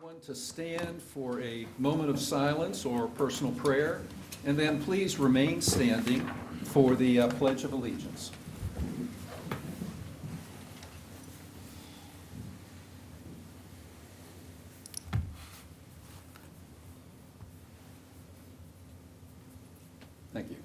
Everyone to stand for a moment of silence or personal prayer, and then please remain standing for the Pledge of Allegiance. Thank you.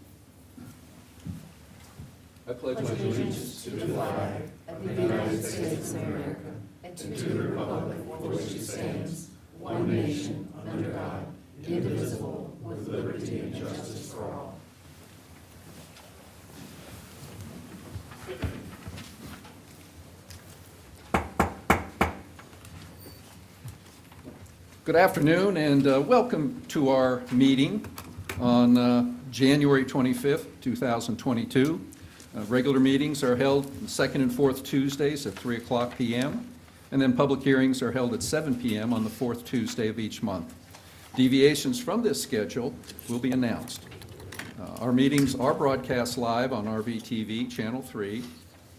I pledge allegiance to the flag of the United States of America and to the republic for which it stands, one nation, under God, indivisible, with liberty and justice for all. Good afternoon and welcome to our meeting on January 25th, 2022. Regular meetings are held the second and fourth Tuesdays at 3 o'clock p.m. and then public hearings are held at 7 p.m. on the fourth Tuesday of each month. Deviations from this schedule will be announced. Our meetings are broadcast live on RVTV Channel 3,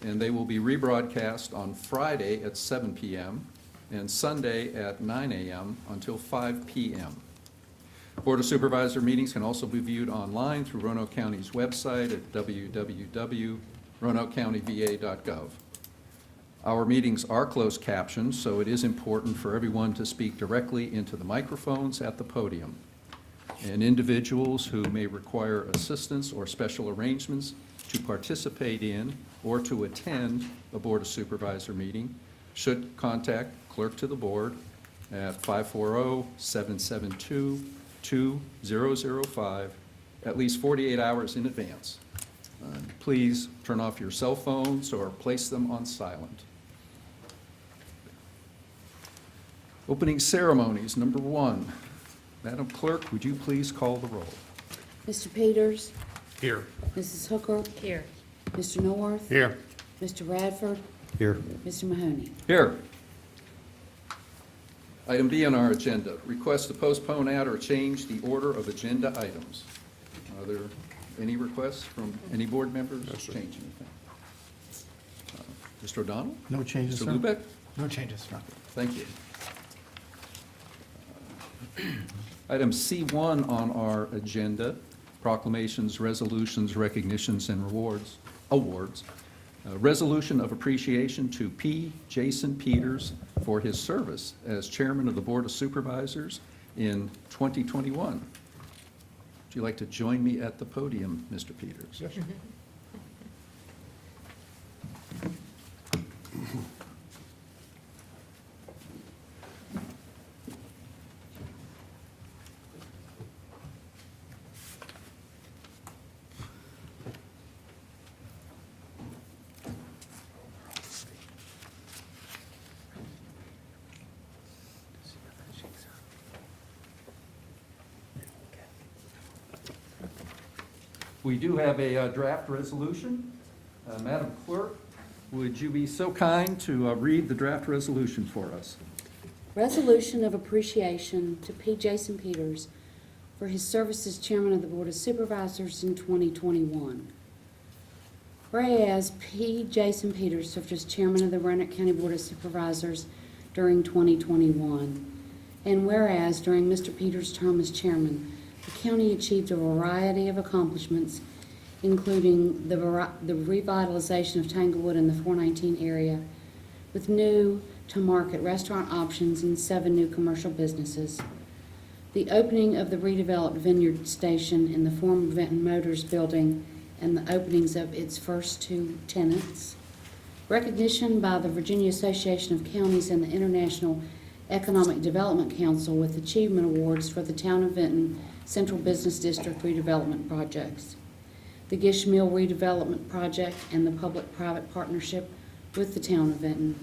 and they will be rebroadcast on Friday at 7 p.m. and Sunday at 9 a.m. until 5 p.m. Board of Supervisor meetings can also be viewed online through Roanoke County's website at www.roanokecountyva.gov. Our meetings are closed captioned, so it is important for everyone to speak directly into the microphones at the podium. And individuals who may require assistance or special arrangements to participate in or to attend a Board of Supervisor meeting should contact Clerk to the Board at 540-772-2005 at least 48 hours in advance. Please turn off your cell phones or place them on silent. Opening ceremonies, number 1. Madam Clerk, would you please call the roll? Mr. Peters? Here. Mrs. Hooker? Here. Mr. Norworth? Here. Mr. Radford? Here. Mr. Mahoney? Here. Item B on our agenda, request to postpone, add, or change the order of agenda items. Are there any requests from any board members to change anything? Mr. O'Donnell? No changes, Mr. sir. Lubeck? No changes, sir. Thank you. Item C1 on our agenda, proclamations, resolutions, recognitions, and awards. Resolution of appreciation to P. Jason Peters for his service as chairman of the Board of Supervisors in 2021. Would you like to join me at the podium, Mr. Peters? Yes. We do have a draft resolution. Madam Clerk, would you be so kind to read the draft resolution for us? Resolution of appreciation to P. Jason Peters for his service as chairman of the Board of Supervisors in 2021. Whereas P. Jason Peters served as chairman of the Roanoke County Board of Supervisors during 2021. And whereas during Mr. Peters' term as chairman, the county achieved a variety of accomplishments, including the revitalization of Tanglewood in the 419 area with new-to-market restaurant options and 7 new commercial businesses, the opening of the redeveloped Vineyard Station in the former Vinton Motors building and the openings of its first 2 tenants, recognition by the Virginia Association of Counties and the International Economic Development Council with achievement awards for the Town of Vinton Central Business District redevelopment projects, the Gish Mill redevelopment project and the public-private partnership with the Town of Vinton,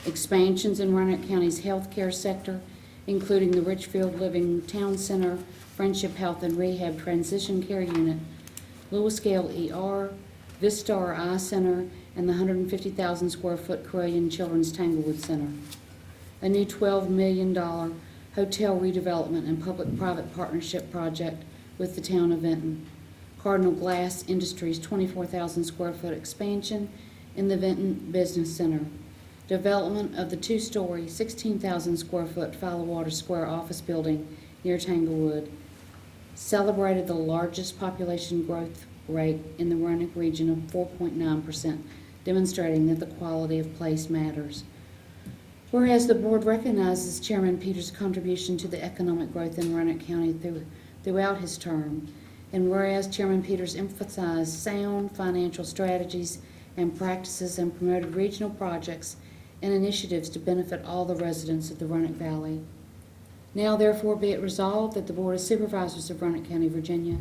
expansions in Roanoke County's healthcare sector, including the Richfield Living Town Center, Friendship Health and Rehab Transition Care Unit, Lewis Gale ER, Vistar Eye Center, and the 150,000 square foot Corellian Children's Tanglewood Center, a new $12 million hotel redevelopment and public-private partnership project with the Town of Vinton, Cardinal Glass Industries 24,000 square foot expansion in the Vinton Business Center, development of the two-story, 16,000 square foot Water Square office building near Tanglewood, celebrated the largest population growth rate in the Roanoke region of 4.9%, demonstrating that the quality of place matters. Whereas the board recognizes Chairman Peters' contribution to the economic growth in Roanoke County throughout his term, and whereas Chairman Peters emphasized sound financial strategies and practices and promoted regional projects and initiatives to benefit all the residents of the Roanoke Valley. Now therefore be it resolved that the Board of Supervisors of Roanoke County, Virginia,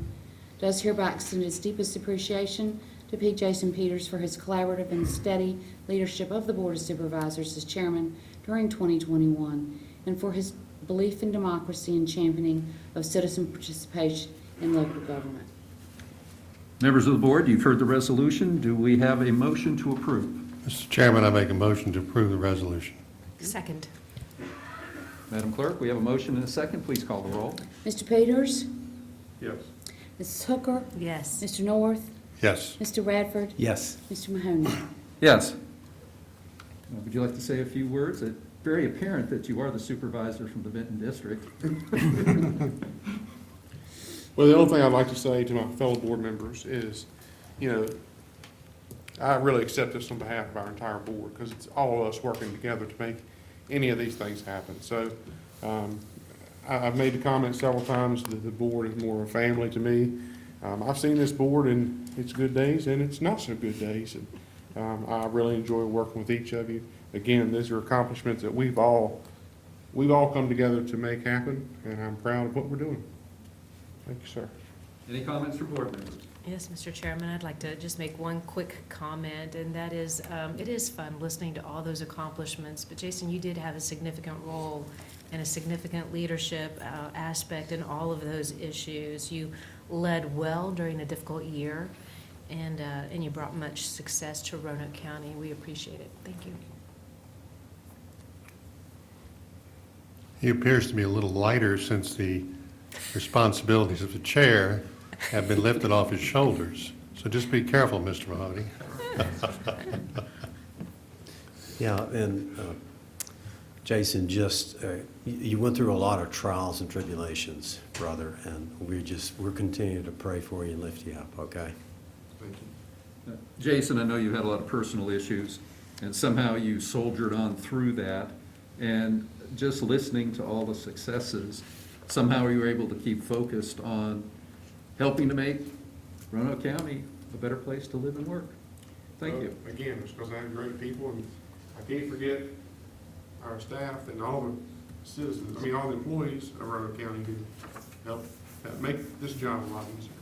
does hereby extend its deepest appreciation to P. Jason Peters for his collaborative and steady leadership of the Board of Supervisors as chairman during 2021, and for his belief in democracy and championing of citizen participation in local government. Members of the board, you've heard the resolution. Do we have a motion to approve? Mr. Chairman, I make a motion to approve the resolution. Second. Madam Clerk, we have a motion and a second. Please call the roll. Mr. Peters? Yes. Mrs. Hooker? Yes. Mr. North? Yes. Mr. Radford? Yes. Mr. Mahoney? Yes. Would you like to say a few words? It's very apparent that you are the supervisor from the Benton District. Well, the only thing I'd like to say to my fellow board members is, I really accept this on behalf of our entire board, because it's all of us working together to make any of these things happen. So, I've made the comment several times that the board is more of a family to me. I've seen this board in its good days and its not so good days, and I really enjoy working with each of you. Again, these are accomplishments that we've all come together to make happen, and I'm proud of what we're doing. Thank you, sir. Any comments from board members? Yes, Mr. Chairman, I'd like to just make one quick comment, and that is, it is fun listening to all those accomplishments, but Jason, you did have a significant role and a significant leadership aspect in all of those issues. You led well during a difficult year, and you brought much success to Roanoke County. We appreciate it. Thank you. He appears to be a little lighter since the responsibilities of the chair have been lifted off his shoulders. So just be careful, Mr. Mahoney. Yeah, and Jason, you went through a lot of trials and tribulations, brother, and we're continuing to pray for you and lift you up, okay? Thank you. Jason, I know you had a lot of personal issues, and somehow you soldiered on through that. And just listening to all the successes, somehow you were able to keep focused on helping to make Roanoke County a better place to live and work. Thank you. Again, it's because I have great people, and I can't forget our staff and all the citizens, all the employees of Roanoke County who help make this job a lot easier.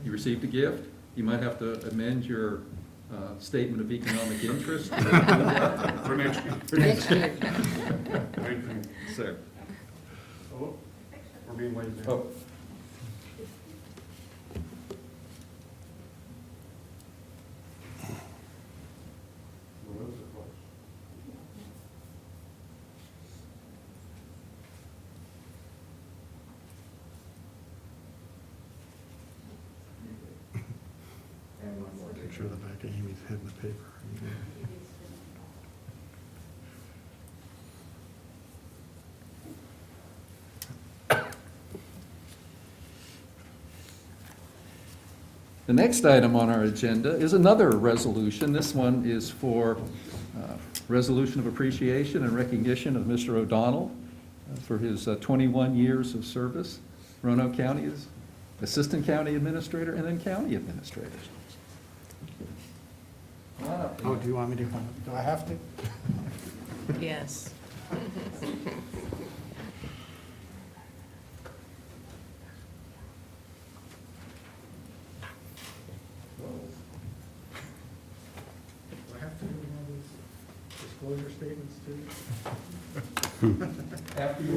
You received a gift. You might have to amend your statement of economic interest. For next year. For next year. Thank you. Sir. Oh, we're being waited down. Oh. Well, those are close. Picture of the back of Amy's head in the paper. The next item on our agenda is another resolution. This one is for resolution of appreciation and recognition of Mr. O'Donnell for his 21 years of service. Roanoke County is Assistant County Administrator and then County Administrator. Oh, do you want me to, do I have to? Yes. Do I have to do all these disclosure statements too?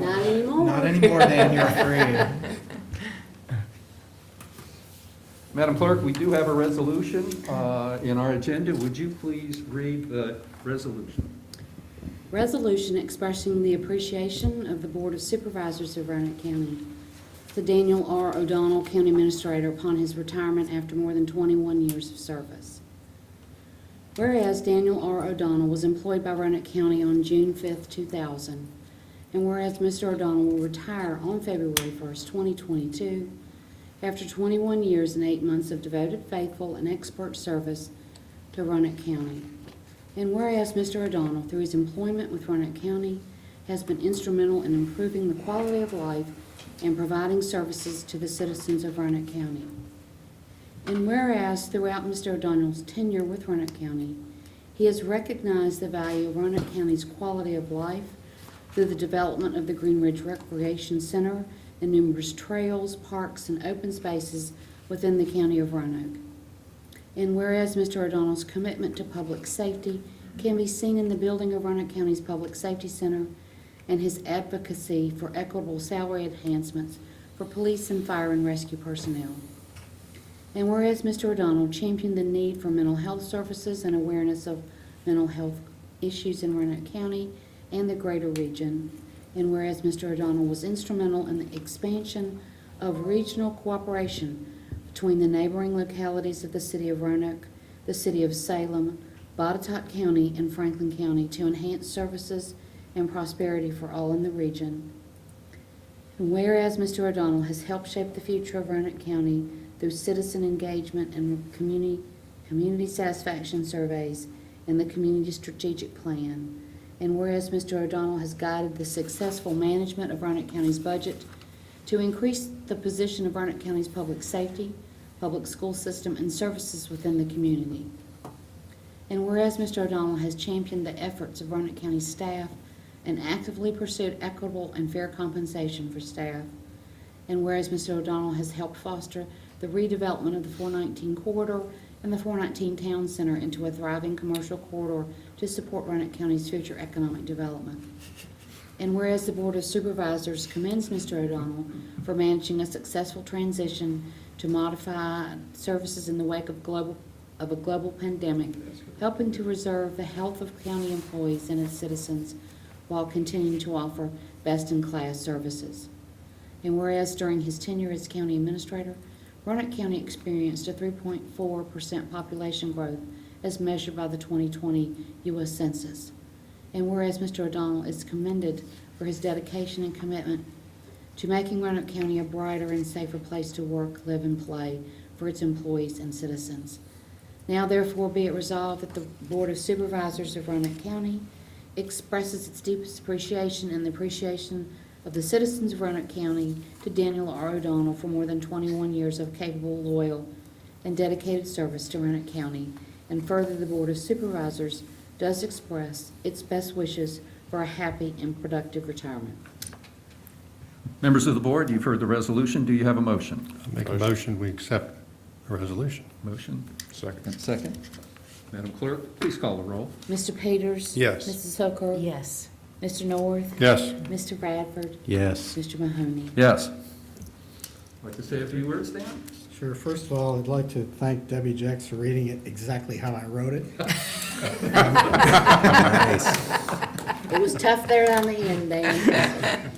Not anymore. Not anymore, Dan, you're free. Madam Clerk, we do have a resolution in our agenda. Would you please read the resolution? Resolution expressing the appreciation of the Board of Supervisors of Roanoke County to Daniel R. O'Donnell, County Administrator, upon his retirement after more than 21 years of service. Whereas Daniel R. O'Donnell was employed by Roanoke County on June 5th, 2000, and whereas Mr. O'Donnell will retire on February 1st, 2022, after 21 years and 8 months of devoted, faithful, and expert service to Roanoke County. And whereas Mr. O'Donnell, through his employment with Roanoke County, has been instrumental in improving the quality of life and providing services to the citizens of Roanoke County. And whereas throughout Mr. O'Donnell's tenure with Roanoke County, he has recognized the value of Roanoke County's quality of life through the development of the Green Ridge Recreation Center and numerous trails, parks, and open spaces within the county of Roanoke. And whereas Mr. O'Donnell's commitment to public safety can be seen in the building of Roanoke County's Public Safety Center and his advocacy for equitable salary enhancements for police and fire and rescue personnel. And whereas Mr. O'Donnell championed the need for mental health services and awareness of mental health issues in Roanoke County and the greater region, and whereas Mr. O'Donnell was instrumental in the expansion of regional cooperation between the neighboring localities of the city of Roanoke, the city of Salem, Botetourt County, and Franklin County to enhance services and prosperity for all in the region. And whereas Mr. O'Donnell has helped shape the future of Roanoke County through citizen engagement and community satisfaction surveys and the community strategic plan. And whereas Mr. O'Donnell has guided the successful management of Roanoke County's budget to increase the position of Roanoke County's public safety, public school system, and services within the community. And whereas Mr. O'Donnell has championed the efforts of Roanoke County staff and actively pursued equitable and fair compensation for staff. And whereas Mr. O'Donnell has helped foster the redevelopment of the 419 corridor and the 419 Town Center into a thriving commercial corridor to support Roanoke County's future economic development. And whereas the Board of Supervisors commends Mr. O'Donnell for managing a successful transition to modified services in the wake of a global pandemic, helping to preserve the health of county employees and its citizens while continuing to offer best-in-class services. And whereas during his tenure as county administrator, Roanoke County experienced a 3.4% population growth as measured by the 2020 U.S. Census. And whereas Mr. O'Donnell is commended for his dedication and commitment to making Roanoke County a brighter and safer place to work, live, and play for its employees and citizens. Now therefore be it resolved that the Board of Supervisors of Roanoke County expresses its deepest appreciation and the appreciation of the citizens of Roanoke County to Daniel R. O'Donnell for more than 21 years of capable, loyal, and dedicated service to Roanoke County. And further, the Board of Supervisors does express its best wishes for a happy and productive retirement. Members of the board, you've heard the resolution. Do you have a motion? I make a motion, we accept the resolution. Motion? Second. And second. Madam Clerk, please call the roll. Mr. Peters? Yes. Mrs. Hooker? Yes. Mr. North? Yes. Mr. Bradford? Yes. Mr. Mahoney? Yes. Like to say a few words, Dan? Sure. First of all, I'd like to thank Debbie Jex for reading it exactly how I wrote it. Nice. It was tough there on the end, Dan.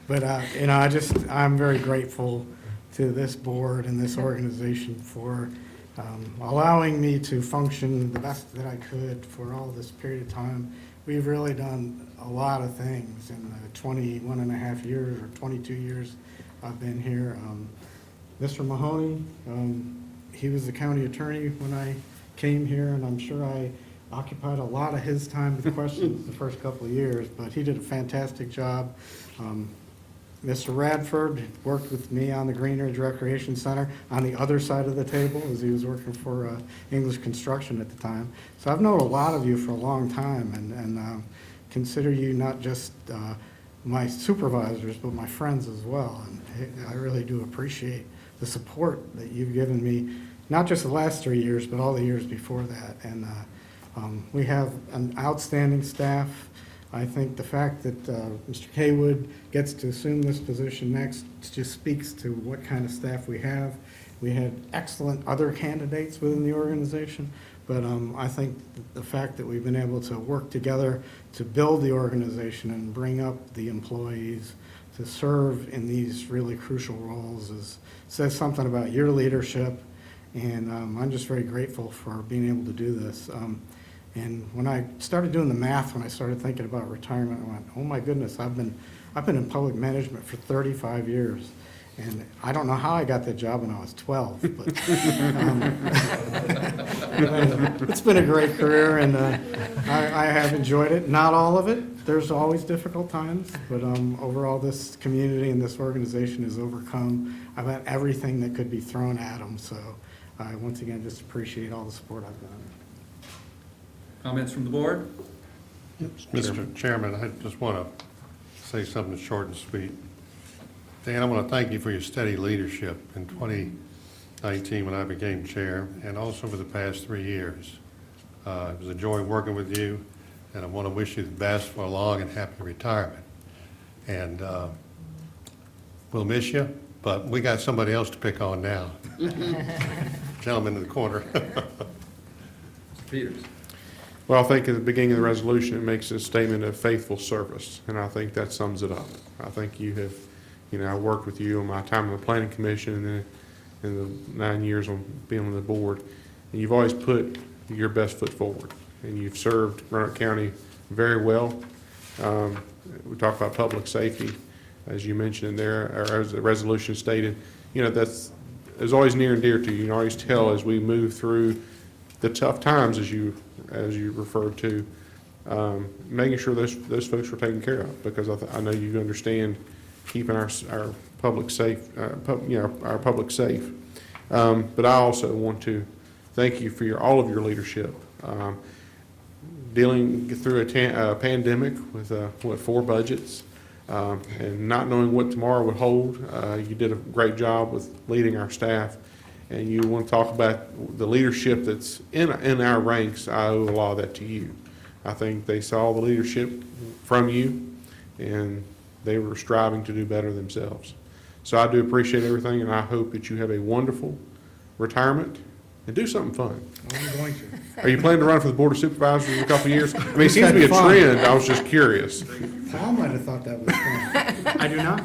But, I'm very grateful to this board and this organization for allowing me to function the best that I could for all this period of time. We've really done a lot of things in the 21 and a half years or 22 years I've been here. Mr. Mahoney, he was the county attorney when I came here, and I'm sure I occupied a lot of his time with questions the first couple of years, but he did a fantastic job. Mr. Radford worked with me on the Green Ridge Recreation Center on the other side of the table as he was working for English Construction at the time. So I've known a lot of you for a long time and consider you not just my supervisors, but my friends as well. And I really do appreciate the support that you've given me, not just the last 3 years, but all the years before that. And we have an outstanding staff. I think the fact that Mr. Haywood gets to assume this position next just speaks to what kind of staff we have. We had excellent other candidates within the organization, but I think the fact that we've been able to work together to build the organization and bring up the employees to serve in these really crucial roles says something about your leadership And I'm just very grateful for being able to do this. And when I started doing the math, when I started thinking about retirement, I went, oh my goodness, I've been in public management for 35 years. And I don't know how I got that job when I was 12, but it's been a great career, and I have enjoyed it. Not all of it. There's always difficult times, but overall, this community and this organization has overcome about everything that could be thrown at them. So I once again just appreciate all the support I've gotten. Comments from the board? Mr. Chairman, I just want to say something short and sweet. Dan, I want to thank you for your steady leadership in 2019 when I became chair, and also for the past 3 years. It was a joy working with you, and I want to wish you the best for a long and happy retirement. And we'll miss you, but we got somebody else to pick on now. Gentleman in the corner. Mr. Peters? Well, I think at the beginning of the resolution, it makes a statement of faithful service, and I think that sums it up. I think you have, I worked with you on my time on the planning commission and then in the 9 years on being on the board, and you've always put your best foot forward, and you've served Roanoke County very well. We talk about public safety, as you mentioned in there, or as the resolution stated, that's is always near and dear to you. You can always tell as we move through the tough times, as you referred to, making sure those folks are taken care of, because I know you understand keeping our public safe, our public safe. But I also want to thank you for all of your leadership, dealing through a pandemic with 4 budgets, and not knowing what tomorrow would hold. You did a great job with leading our staff. And you want to talk about the leadership that's in our ranks. I owe a lot of that to you. I think they saw the leadership from you, and they were striving to do better themselves. So I do appreciate everything, and I hope that you have a wonderful retirement and do something fun. I'm going to. Are you planning to run for the Board of Supervisors in a couple of years? I mean, it seems to be a trend. I was just curious. Paul might have thought that was fun. I do not.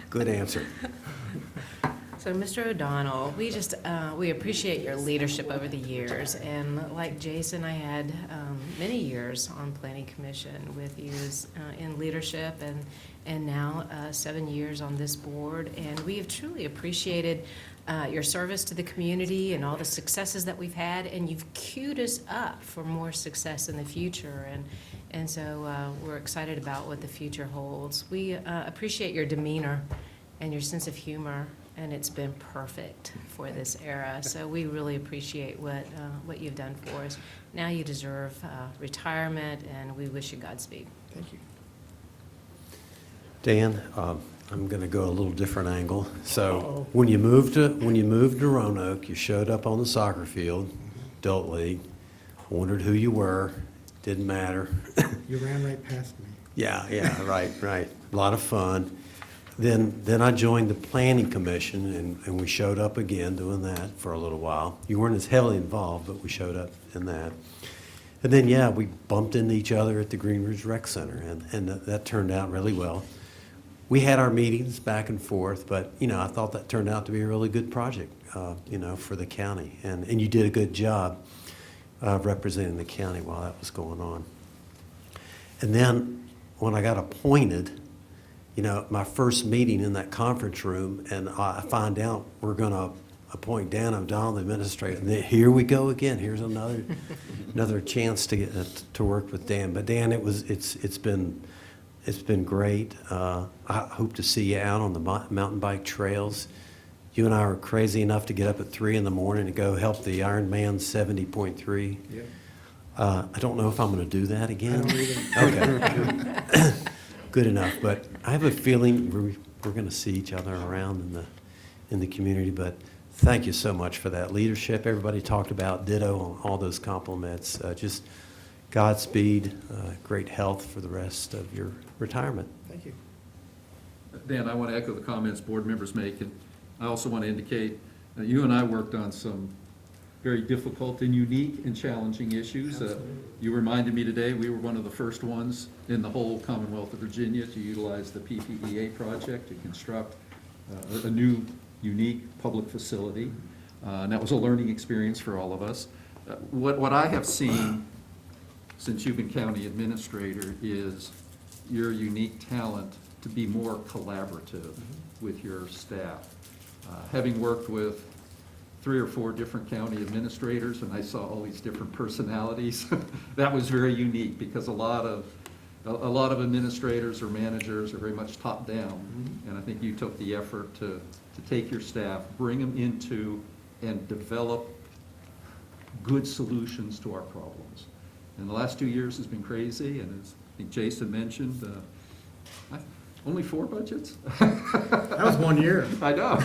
Good answer. So, Mr. O'Donnell, we appreciate your leadership over the years, and like Jason, I had many years on Planning Commission with you in leadership, and now 7 years on this board, and we have truly appreciated your service to the community and all the successes that we've had, and you've queued us up for more success in the future, and so we're excited about what the future holds. We appreciate your demeanor and your sense of humor, and it's been perfect for this era. So we really appreciate what you've done for us. Now you deserve retirement, and we wish you Godspeed. Thank you. Dan, I'm going to go a little different angle. So when you moved to Roanoke, you showed up on the soccer field, adult league, wondered who you were, didn't matter. You ran right past me. Yeah, right. A lot of fun. Then I joined the Planning Commission, and we showed up again doing that for a little while. You weren't as heavily involved, but we showed up in that. And then, we bumped into each other at the Green Ridge Rec Center, and that turned out really well. We had our meetings back and forth, but, I thought that turned out to be a really good project, for the county. And you did a good job representing the county while that was going on. And then when I got appointed, my first meeting in that conference room, and I find out we're going to appoint Dan O'Donnell, the administrator. And then here we go again. Here's another chance to get to work with Dan. But Dan, it's been great. I hope to see you out on the mountain bike trails. You and I were crazy enough to get up at 3 in the morning to go help the Ironman 70.3. Yeah. I don't know if I'm going to do that again. I don't Okay. Good enough, but I have a feeling we're going to see each other around in the community. But thank you so much for that leadership. Everybody talked about ditto on all those compliments. Just Godspeed, great health for the rest of your retirement. Thank you. Dan, I want to echo the comments board members make, and I also want to indicate that you and I worked on some very difficult and unique and challenging issues. You reminded me today, we were one of the first ones in the whole Commonwealth of Virginia to utilize the PPEA project to construct a new unique public facility, and that was a learning experience for all of us. What I have seen since you've been county administrator is your unique talent to be more collaborative with your staff. Having worked with 3 or 4 different county administrators, and I saw all these different personalities, that was very unique, because a lot of administrators or managers are very much top-down, and I think you took the effort to take your staff, bring them into, and develop good solutions to our problems. And the last 2 years has been crazy, and as I think Jason mentioned, only 4 budgets? That was 1 year. I know.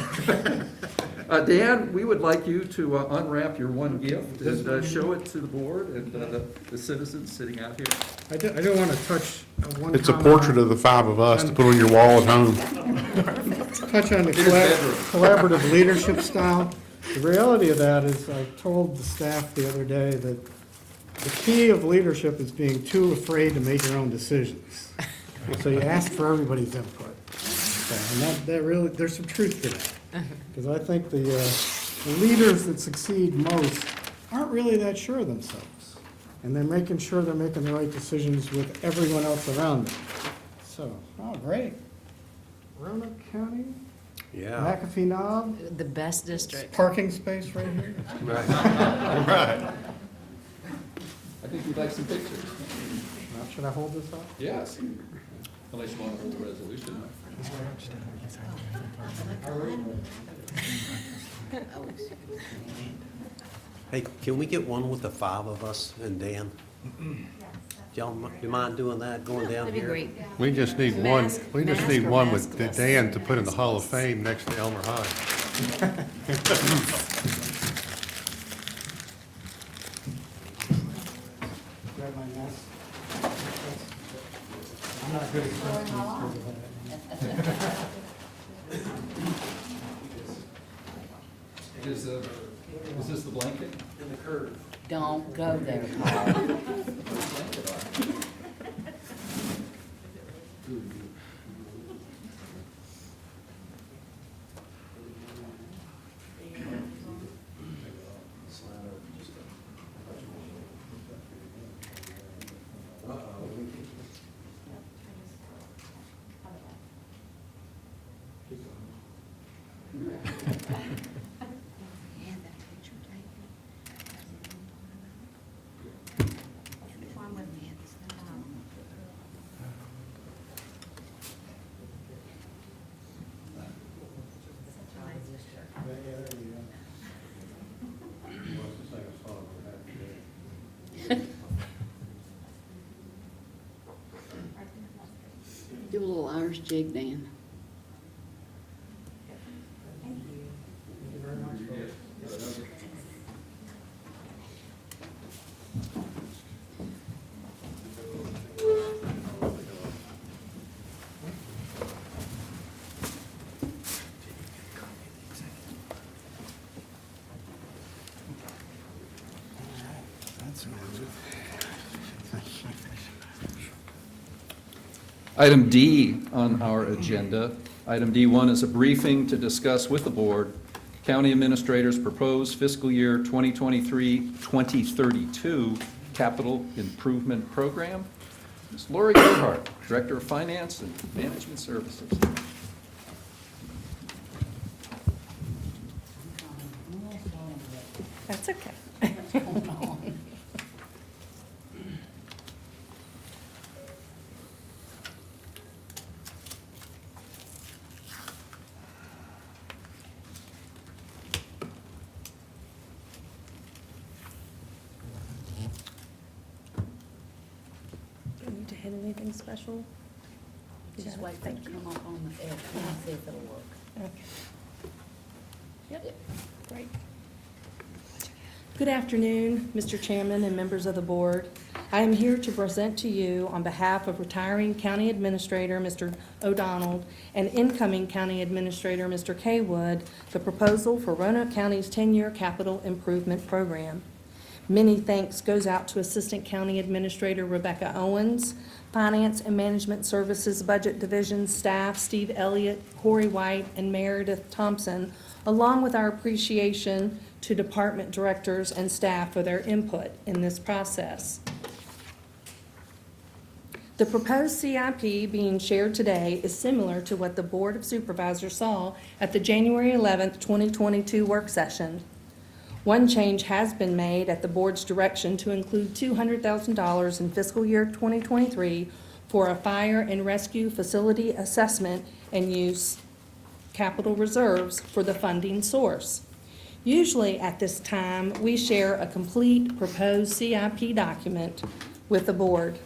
Dan, we would like you to unwrap your one gift and show it to the board and the citizens sitting out here. I do want to touch on one It's a comment portrait of the 5 of us to put on your wall at home. touch on the his bedroom. collaborative leadership style. The reality of that is, I told the staff the other day that the key of leadership is being too afraid to make your own decisions. So you ask for everybody's input. And that really, there's some truth to that. Because I think the leaders that succeed most aren't really that sure of themselves. And they're making sure they're making the right decisions with everyone else around them. So, oh, great. Roanoke County, Yeah. Mcafee Knob, The best district. parking space right here. Right. Right. I think we'd like some pictures. Now, should I hold this up? Yes. Unless you want to hold the resolution. Hey, can we get one with the 5 of us and Dan? Y'all, you mind doing that, going down That'd be here? great. We just need one, Mask- we just mask need or one with maskless? Dan to put in the Hall of Fame next to Elmer High. Grab my mask. I'm not good at questions because of that. Is this the blanket? Don't go there, Paul. Do a little Irish jig, Dan. Item D on our agenda. Item D1 is a briefing to discuss with the board County Administrator's proposed fiscal year 2023-2032 capital improvement program. Ms. Lori Gerhart, Director of Finance and Management Services. That's okay. Do I need to hit anything special? Just wait for it to come up on the edge, and see if it'll work. Okay. Yep, great. Good afternoon, Mr. Chairman and members of the board. I am here to present to you on behalf of retiring County Administrator, Mr. O'Donnell, and incoming County Administrator, Mr. K. Wood, the proposal for Roanoke County's 10-year capital improvement program. Many thanks goes out to Assistant County Administrator Rebecca Owens, Finance and Management Services Budget Division staff Steve Elliott, Corey White, and Meredith Thompson, along with our appreciation to department directors and staff for their input in this process. The proposed CIP being shared today is similar to what the Board of Supervisors saw at the January 11th, 2022 work session. One change has been made at the board's direction to include $200,000 in fiscal year 2023 for a fire and rescue facility assessment and use capital reserves for the funding source. Usually at this time, we share a complete proposed CIP document with the board.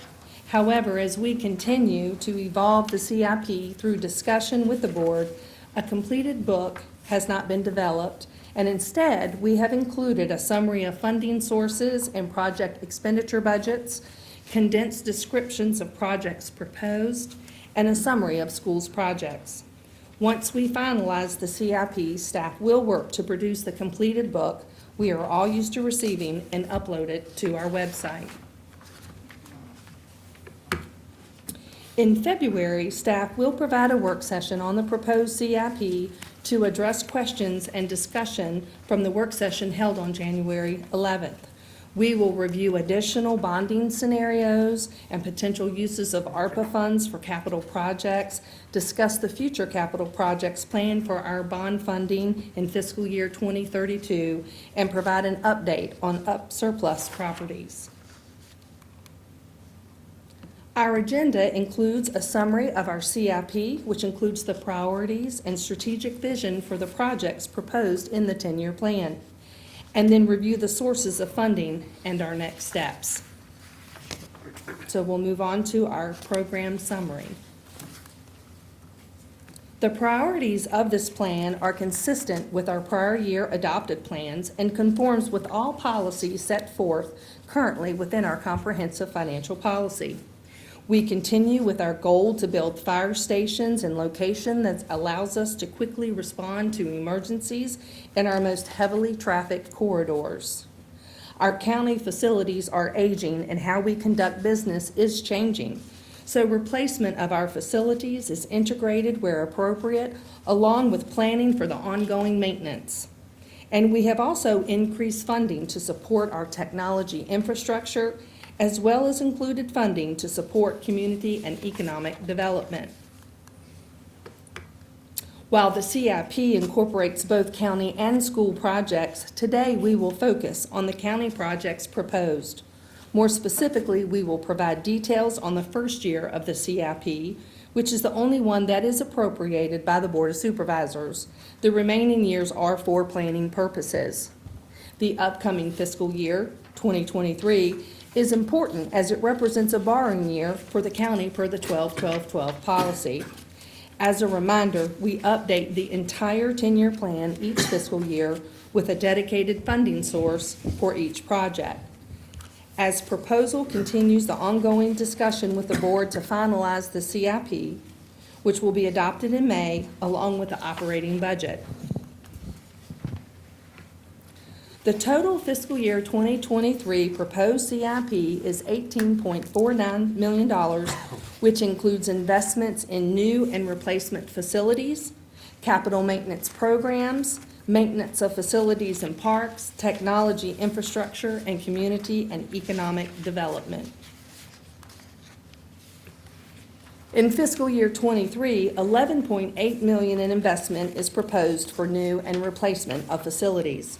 However, as we continue to evolve the CIP through discussion with the board, a completed book has not been developed, and instead, we have included a summary of funding sources and project expenditure budgets, condensed descriptions of projects proposed, and a summary of schools' projects. Once we finalize the CIP, staff will work to produce the completed book we are all used to receiving and upload it to our website. In February, staff will provide a work session on the proposed CIP to address questions and discussion from the work session held on January 11th. We will review additional bonding scenarios and potential uses of ARPA funds for capital projects, discuss the future capital projects planned for our bond funding in fiscal year 2032, and provide an update on surplus properties. Our agenda includes a summary of our CIP, which includes the priorities and strategic vision for the projects proposed in the 10-year plan, and then review the sources of funding and our next steps. So we'll move on to our program summary. The priorities of this plan are consistent with our prior year adopted plans and conforms with all policies set forth currently within our comprehensive financial policy. We continue with our goal to build fire stations in location that allows us to quickly respond to emergencies in our most heavily trafficked corridors. Our county facilities are aging and how we conduct business is changing. So replacement of our facilities is integrated where appropriate, along with planning for the ongoing maintenance. And we have also increased funding to support our technology infrastructure, as well as included funding to support community and economic development. While the CIP incorporates both county and school projects, today we will focus on the county projects proposed. More specifically, we will provide details on the first year of the CIP, which is the only one that is appropriated by the Board of Supervisors. The remaining years are for planning purposes. The upcoming fiscal year, 2023, is important as it represents a borrowing year for the county per the 12-12-12 policy. As a reminder, we update the entire 10-year plan each fiscal year with a dedicated funding source for each project. As proposal continues the ongoing discussion with the board to finalize the CIP, which will be adopted in May, along with the operating budget. The total fiscal year 2023 proposed CIP is $18.49 million, which includes investments in new and replacement facilities, capital maintenance programs, maintenance of facilities and parks, technology infrastructure, and community and economic development. In fiscal year 23, $11.8 million in investment is proposed for new and replacement of facilities.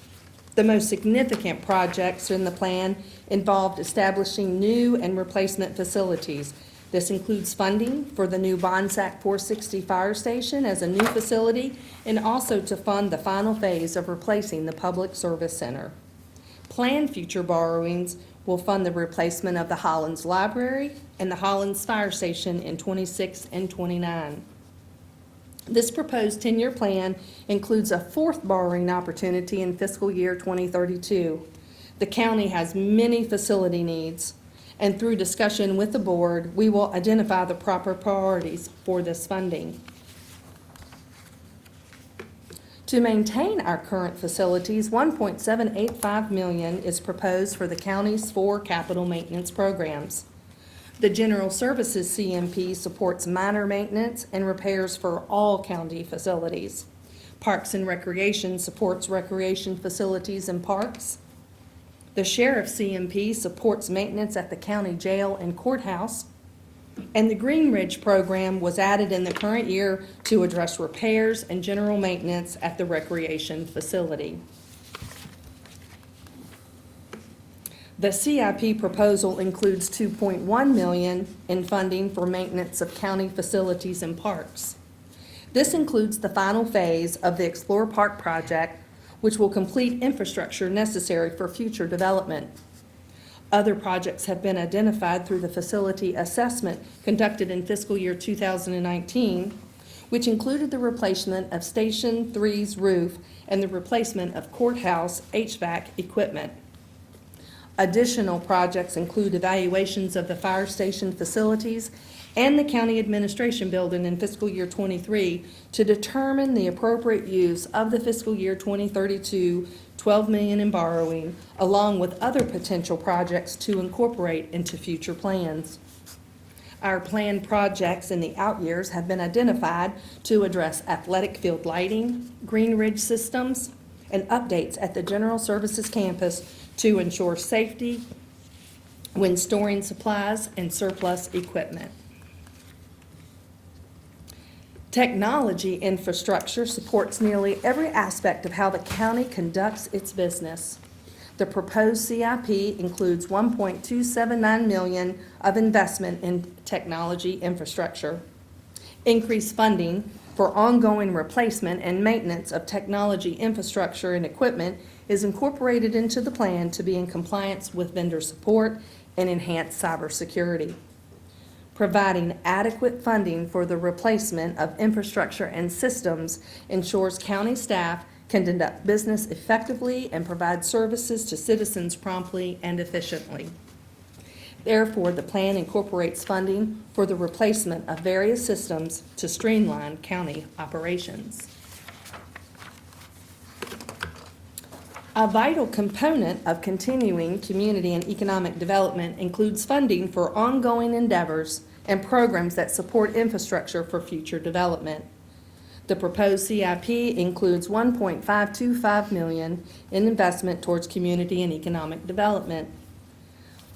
The most significant projects in the plan involved establishing new and replacement facilities. This includes funding for the new Bonsack 460 Fire Station as a new facility, and also to fund the final phase of replacing the Public Service Center. Planned future borrowings will fund the replacement of the Hollins Library and the Hollins Fire Station in 26 and 29. This proposed 10-year plan includes a fourth borrowing opportunity in fiscal year 2032. The county has many facility needs, and through discussion with the board, we will identify the proper priorities for this funding. To maintain our current facilities, $1.785 million is proposed for the county's 4 capital maintenance programs. The General Services CMP supports minor maintenance and repairs for all county facilities. Parks and Recreation supports recreation facilities and parks. The Sheriff's CMP supports maintenance at the county jail and courthouse. And the Green Ridge program was added in the current year to address repairs and general maintenance at the recreation facility. The CIP proposal includes $2.1 million in funding for maintenance of county facilities and parks. This includes the final phase of the Explore Park project, which will complete infrastructure necessary for future development. Other projects have been identified through the facility assessment conducted in fiscal year 2019, which included the replacement of Station 3's roof and the replacement of courthouse HVAC equipment. Additional projects include evaluations of the fire station facilities and the county administration building in fiscal year 23 to determine the appropriate use of the fiscal year 2032 $12 million in borrowing, along with other potential projects to incorporate into future plans. Our planned projects in the out years have been identified to address athletic field lighting, Green Ridge systems, and updates at the General Services campus to ensure safety when storing supplies and surplus equipment. Technology infrastructure supports nearly every aspect of how the county conducts its business. The proposed CIP includes $1.279 million of investment in technology infrastructure. Increased funding for ongoing replacement and maintenance of technology infrastructure and equipment is incorporated into the plan to be in compliance with vendor support and enhanced cybersecurity. Providing adequate funding for the replacement of infrastructure and systems ensures county staff can conduct business effectively and provide services to citizens promptly and efficiently. Therefore, the plan incorporates funding for the replacement of various systems to streamline county operations. A vital component of continuing community and economic development includes funding for ongoing endeavors and programs that support infrastructure for future development. The proposed CIP includes $1.525 million in investment towards community and economic development.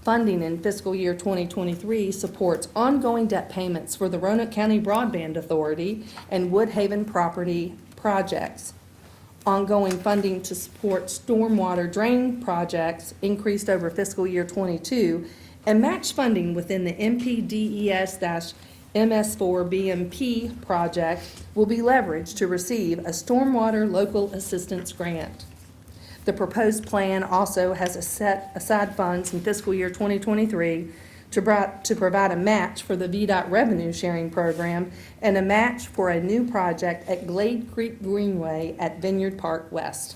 Funding in fiscal year 2023 supports ongoing debt payments for the Roanoke County Broadband Authority and Woodhaven property projects. Ongoing funding to support stormwater drain projects increased over fiscal year 22, and match funding within the MPDES-MS4 BMP project will be leveraged to receive a stormwater local assistance grant. The proposed plan also has set aside funds in fiscal year 2023 to provide a match for the VDOT revenue sharing program and a match for a new project at Glade Creek Greenway at Vineyard Park West.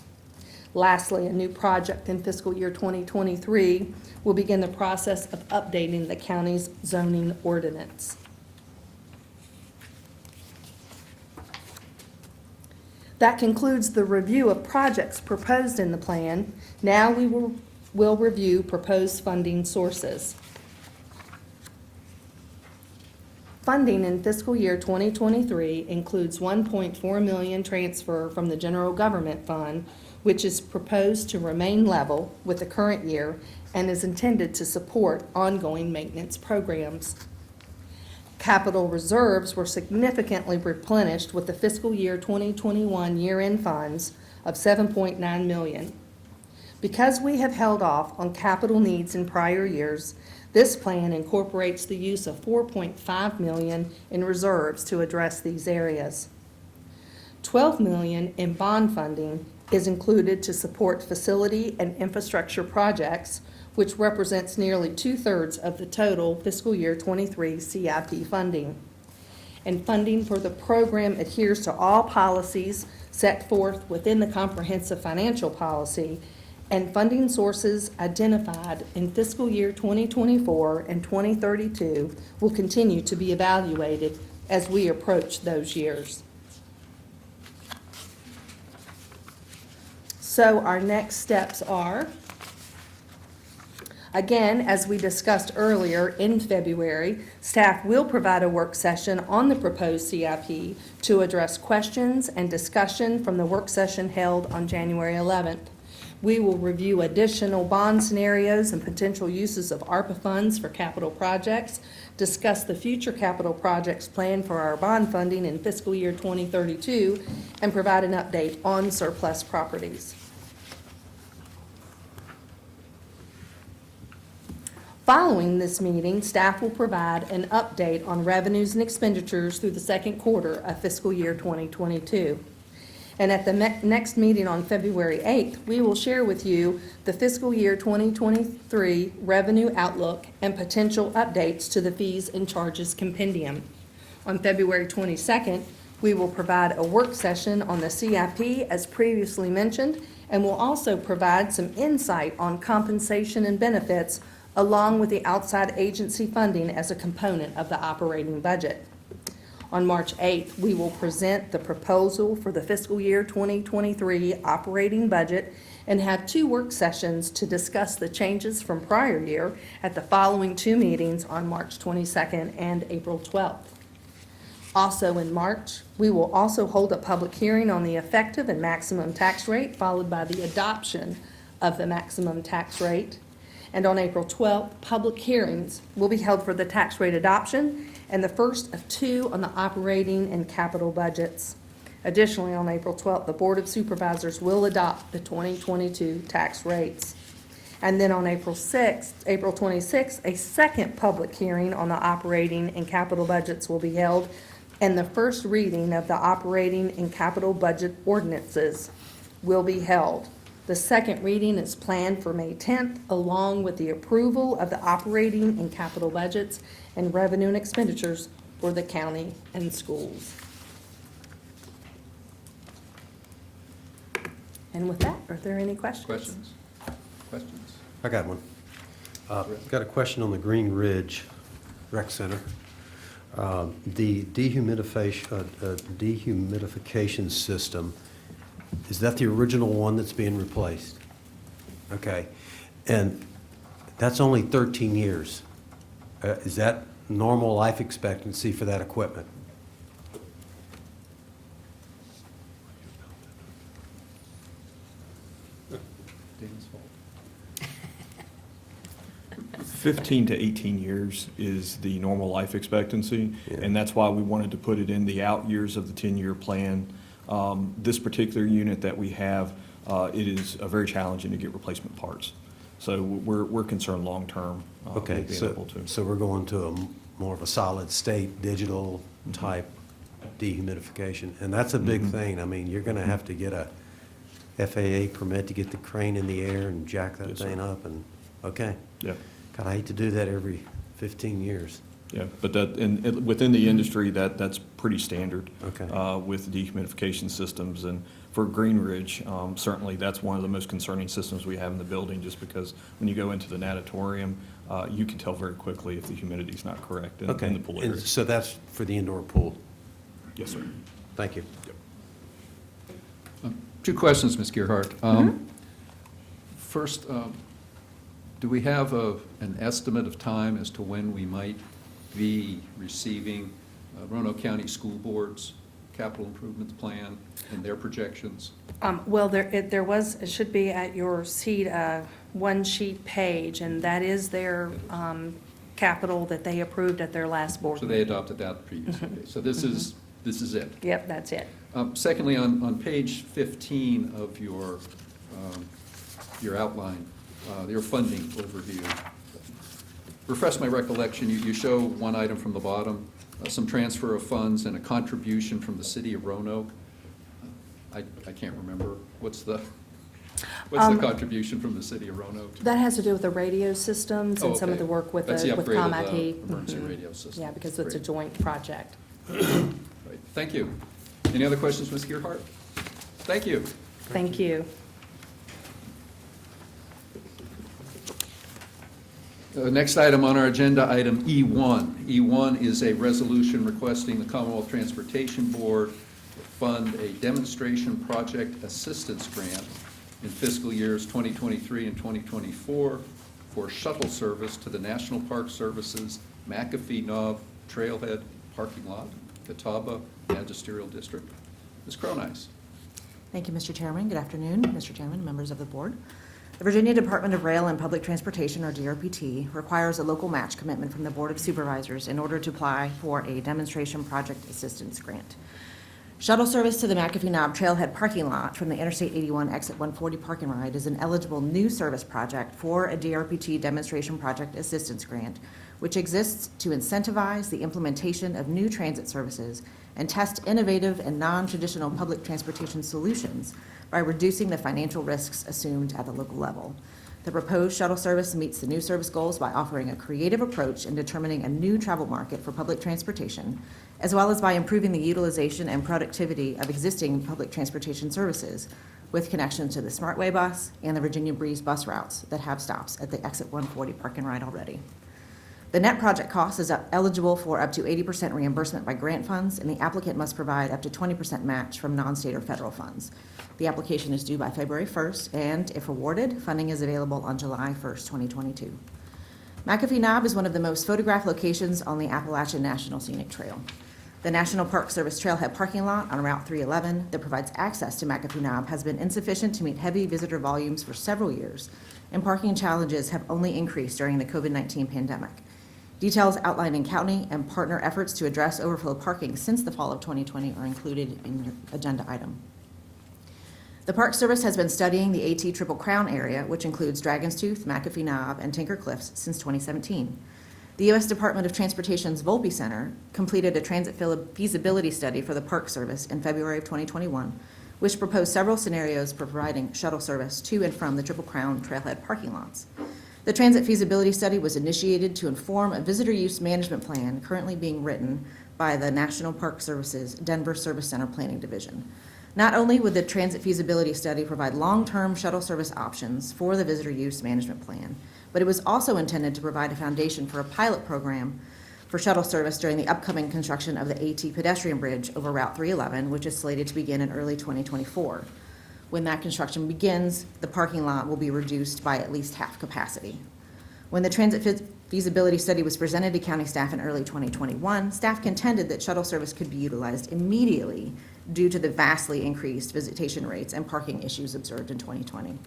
Lastly, a new project in fiscal year 2023 will begin the process of updating the county's zoning ordinance. That concludes the review of projects proposed in the plan. Now we will review proposed funding sources. Funding in fiscal year 2023 includes $1.4 million transfer from the general government fund, which is proposed to remain level with the current year and is intended to support ongoing maintenance programs. Capital reserves were significantly replenished with the fiscal year 2021 year-end funds of $7.9 million. Because we have held off on capital needs in prior years, this plan incorporates the use of $4.5 million in reserves to address these areas. $12 million in bond funding is included to support facility and infrastructure projects, which represents nearly 2/3 of the total fiscal year 23 CIP funding. And funding for the program adheres to all policies set forth within the comprehensive financial policy, and funding sources identified in fiscal year 2024 and 2032 will continue to be evaluated as we approach those years. So our next steps are Again, as we discussed earlier in February, staff will provide a work session on the proposed CIP to address questions and discussion from the work session held on January 11th. We will review additional bond scenarios and potential uses of ARPA funds for capital projects, discuss the future capital projects planned for our bond funding in fiscal year 2032, and provide an update on surplus properties. Following this meeting, staff will provide an update on revenues and expenditures through the second quarter of fiscal year 2022. And at the next meeting on February 8th, we will share with you the fiscal year 2023 revenue outlook and potential updates to the fees and charges compendium. On February 22nd, we will provide a work session on the CIP as previously mentioned, and will also provide some insight on compensation and benefits along with the outside agency funding as a component of the operating budget. On March 8th, we will present the proposal for the fiscal year 2023 operating budget and have 2 work sessions to discuss the changes from prior year at the following 2 meetings on March 22nd and April 12th. Also in March, we will also hold a public hearing on the effective and maximum tax rate, followed by the adoption of the maximum tax rate. And on April 12th, public hearings will be held for the tax rate adoption and the first of 2 on the operating and capital budgets. Additionally, on April 12th, the Board of Supervisors will adopt the 2022 tax rates. And then on April 26th, a second public hearing on the operating and capital budgets will be held, and the first reading of the operating and capital budget ordinances will be held. The second reading is planned for May 10th, along with the approval of the operating and capital budgets and revenue and expenditures for the county and schools. And with that, are there any questions? Questions? Questions? I got one. Got a question on the Green Ridge Rec Center. The dehumidification system, is that the original one that's being replaced? Okay. And that's only 13 years. Is that normal life expectancy for that equipment? Dan's fault. 15 to 18 years is the normal life expectancy, and that's why we wanted to put it in the out years of the 10-year plan. This particular unit that we have, it is very challenging to get replacement parts. So we're concerned long-term Okay, with being able to. so we're going to a more of a solid state, digital type dehumidification, and that's a big thing. I mean, you're gonna have to get a FAA permit to get the crane in the air and jack that Yes, sir. thing up, and, okay. Yeah. God, I hate to do that every 15 years. Yeah, but that, and within the industry, that's pretty standard. Okay. With dehumidification systems, and for Green Ridge, certainly that's one of the most concerning systems we have in the building, just because when you go into the natatorium, you can tell very quickly if the humidity's not correct in the Okay, pool and area. so that's for the indoor pool. Yes, sir. Thank you. 2 questions, Ms. Gearhart. First, do we have an estimate of time as to when we might be receiving Roanoke County School Board's capital improvements plan and their projections? Well, it should be at your seat, 1-sheet page, and that is their capital that they approved at their last board So meeting. they adopted that previously. Okay, so this is it. Yep, that's it. Secondly, on page 15 of your outline, your funding overview, refresh my recollection, you show one item from the bottom, some transfer of funds and a contribution from the city of Roanoke. I can't remember. What's the contribution from the city of Roanoke? That has to do with the radio systems and some of okay. the work with That's the upgrade of ComIT. the emergency Mhm. radio system. Yeah, because it's a Great. joint project. Right. Thank you. Any other questions, Ms. Gearhart? Thank you. Thank you. Next item on our agenda, item E1. E1 is a resolution requesting the Commonwealth Transportation Board fund a demonstration project assistance grant in fiscal years 2023 and 2024 for shuttle service to the National Park Service's Mcafee Knob Trailhead Parking Lot, Catawba Magisterial District. Ms. Cronice. Thank you, Mr. Chairman. Good afternoon, Mr. Chairman, members of the board. The Virginia Department of Rail and Public Transportation, or DRPT, requires a local match commitment from the Board of Supervisors in order to apply for a demonstration project assistance grant. Shuttle service to the Mcafee Knob Trailhead parking lot from the Interstate 81 Exit 140 park and ride is an eligible new service project for a DRPT demonstration project assistance grant, which exists to incentivize the implementation of new transit services and test innovative and non-traditional public transportation solutions by reducing the financial risks assumed at the local level. The proposed shuttle service meets the new service goals by offering a creative approach in determining a new travel market for public transportation, as well as by improving the utilization and productivity of existing public transportation services with connections to the Smartway bus and the Virginia Breeze bus routes that have stops at the Exit 140 park and ride already. The net project cost is eligible for up to 80% reimbursement by grant funds, and the applicant must provide up to 20% match from non-state or federal funds. The application is due by February 1st, and if awarded, funding is available on July 1st, 2022. Mcafee Knob is one of the most photographed locations on the Appalachian National Scenic Trail. The National Park Service Trailhead parking lot on Route 311 that provides access to Mcafee Knob has been insufficient to meet heavy visitor volumes for several years, and parking challenges have only increased during the COVID-19 pandemic. Details outlined in county and partner efforts to address overflow parking since the fall of 2020 are included in your agenda item. The Park Service has been studying the AT Triple Crown area, which includes Dragon's Tooth, Mcafee Knob, and Tinker Cliffs, since 2017. The U.S. Department of Transportation's Volpe Center completed a transit feasibility study for the Park Service in February of 2021, which proposed several scenarios for providing shuttle service to and from the Triple Crown trailhead parking lots. The transit feasibility study was initiated to inform a visitor use management plan currently being written by the National Park Service's Denver Service Center Planning Division. Not only would the transit feasibility study provide long-term shuttle service options for the visitor use management plan, but it was also intended to provide a foundation for a pilot program for shuttle service during the upcoming construction of the AT Pedestrian Bridge over Route 311, which is slated to begin in early 2024. When that construction begins, the parking lot will be reduced by at least half capacity. When the transit feasibility study was presented to county staff in early 2021, staff contended that shuttle service could be utilized immediately due to the vastly increased visitation rates and parking issues observed in 2020.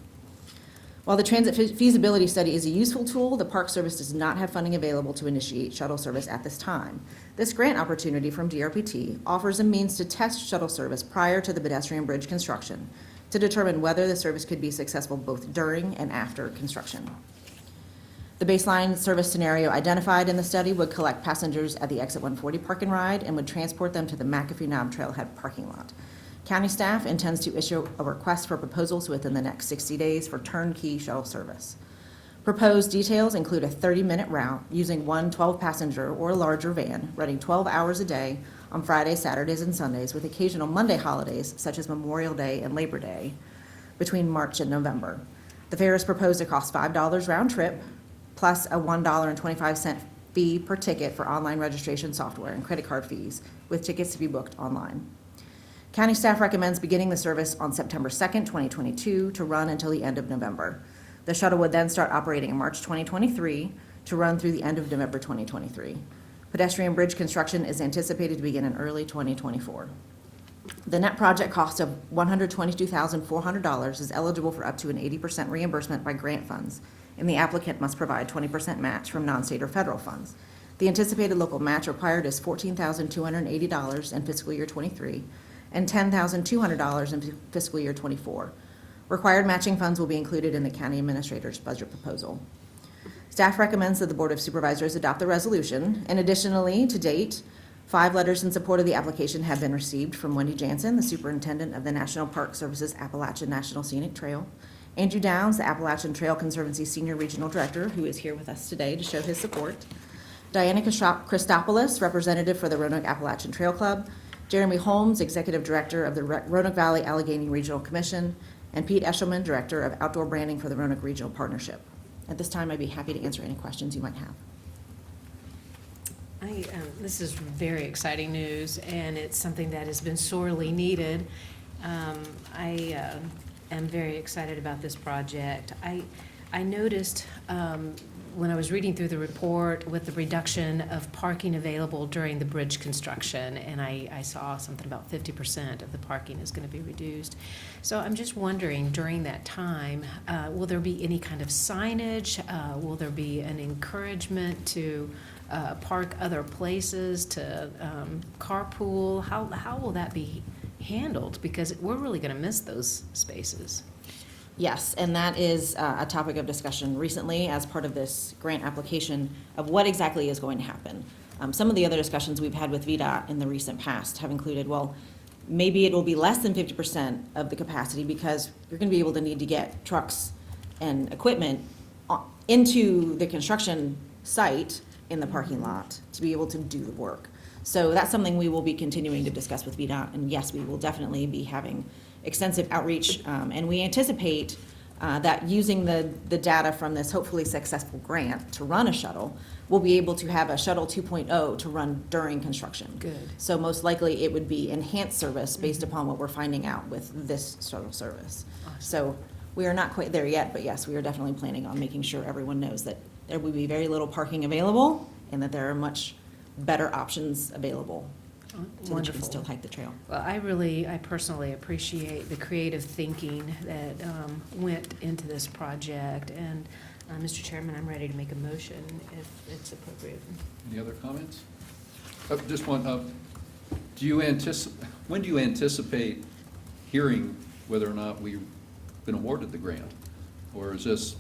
While the transit feasibility study is a useful tool, the Park Service does not have funding available to initiate shuttle service at this time. This grant opportunity from DRPT offers a means to test shuttle service prior to the pedestrian bridge construction to determine whether the service could be successful both during and after construction. The baseline service scenario identified in the study would collect passengers at the Exit 140 park and ride and would transport them to the Mcafee Knob Trailhead parking lot. County staff intends to issue a request for proposals within the next 60 days for turnkey shuttle service. Proposed details include a 30-minute route using one 12-passenger or larger van running 12 hours a day on Fridays, Saturdays, and Sundays with occasional Monday holidays such as Memorial Day and Labor Day between March and November. The fare is proposed to cost $5 round trip plus a $1.25 fee per ticket for online registration software and credit card fees, with tickets to be booked online. County staff recommends beginning the service on September 2nd, 2022 to run until the end of November. The shuttle would then start operating in March 2023 to run through the end of November 2023. Pedestrian bridge construction is anticipated to begin in early 2024. The net project cost of $122,400 is eligible for up to an 80% reimbursement by grant funds, and the applicant must provide 20% match from non-state or federal funds. The anticipated local match required is $14,280 in fiscal year 23 and $10,200 in fiscal year 24. Required matching funds will be included in the county administrator's budget proposal. Staff recommends that the Board of Supervisors adopt the resolution, and additionally, to date, 5 letters in support of the application have been received from Wendy Jansen, the Superintendent of the National Park Service's Appalachian National Scenic Trail, Andrew Downs, the Appalachian Trail Conservancy Senior Regional Director, who is here with us today to show his support, Diana Christopoulos, representative for the Roanoke Appalachian Trail Club, Jeremy Holmes, Executive Director of the Roanoke Valley Allegheny Regional Commission, and Pete Eshelman, Director of Outdoor Branding for the Roanoke Regional Partnership. At this time, I'd be happy to answer any questions you might have. This is very exciting news, and it's something that has been sorely needed. I am very excited about this project. I I noticed when I was reading through the report with the reduction of parking available during the bridge construction, and I saw something about 50% of the parking is going to be reduced. So I'm just wondering, during that time, will there be any kind of signage? Will there be an encouragement to park other places, to carpool? How will that be handled? Because we're really going to miss those spaces. Yes, and that is a topic of discussion recently as part of this grant application of what exactly is going to happen. Some of the other discussions we've had with VDOT in the recent past have included, well, maybe it will be less than 50% of the capacity because you're going to be able to need to get trucks and equipment into the construction site in the parking lot to be able to do the work. So that's something we will be continuing to discuss with VDOT, and yes, we will definitely be having extensive outreach, and we anticipate that using the data from this hopefully successful grant to run a shuttle, we'll be able to have a shuttle 2.0 to run during construction. Good. So most likely it would be enhanced service based upon what we're finding out with this shuttle service. Awesome. So we are not quite there yet, but yes, we are definitely planning on making sure everyone knows that there will be very little parking available and that there are much better options available so that you can Wonderful. still hike the trail. Well, I personally appreciate the creative thinking that went into this project. And, Mr. Chairman, I'm ready to make a motion if it's appropriate. Any other comments? Just one, when do you anticipate hearing whether or not we've been awarded the grant? Or is this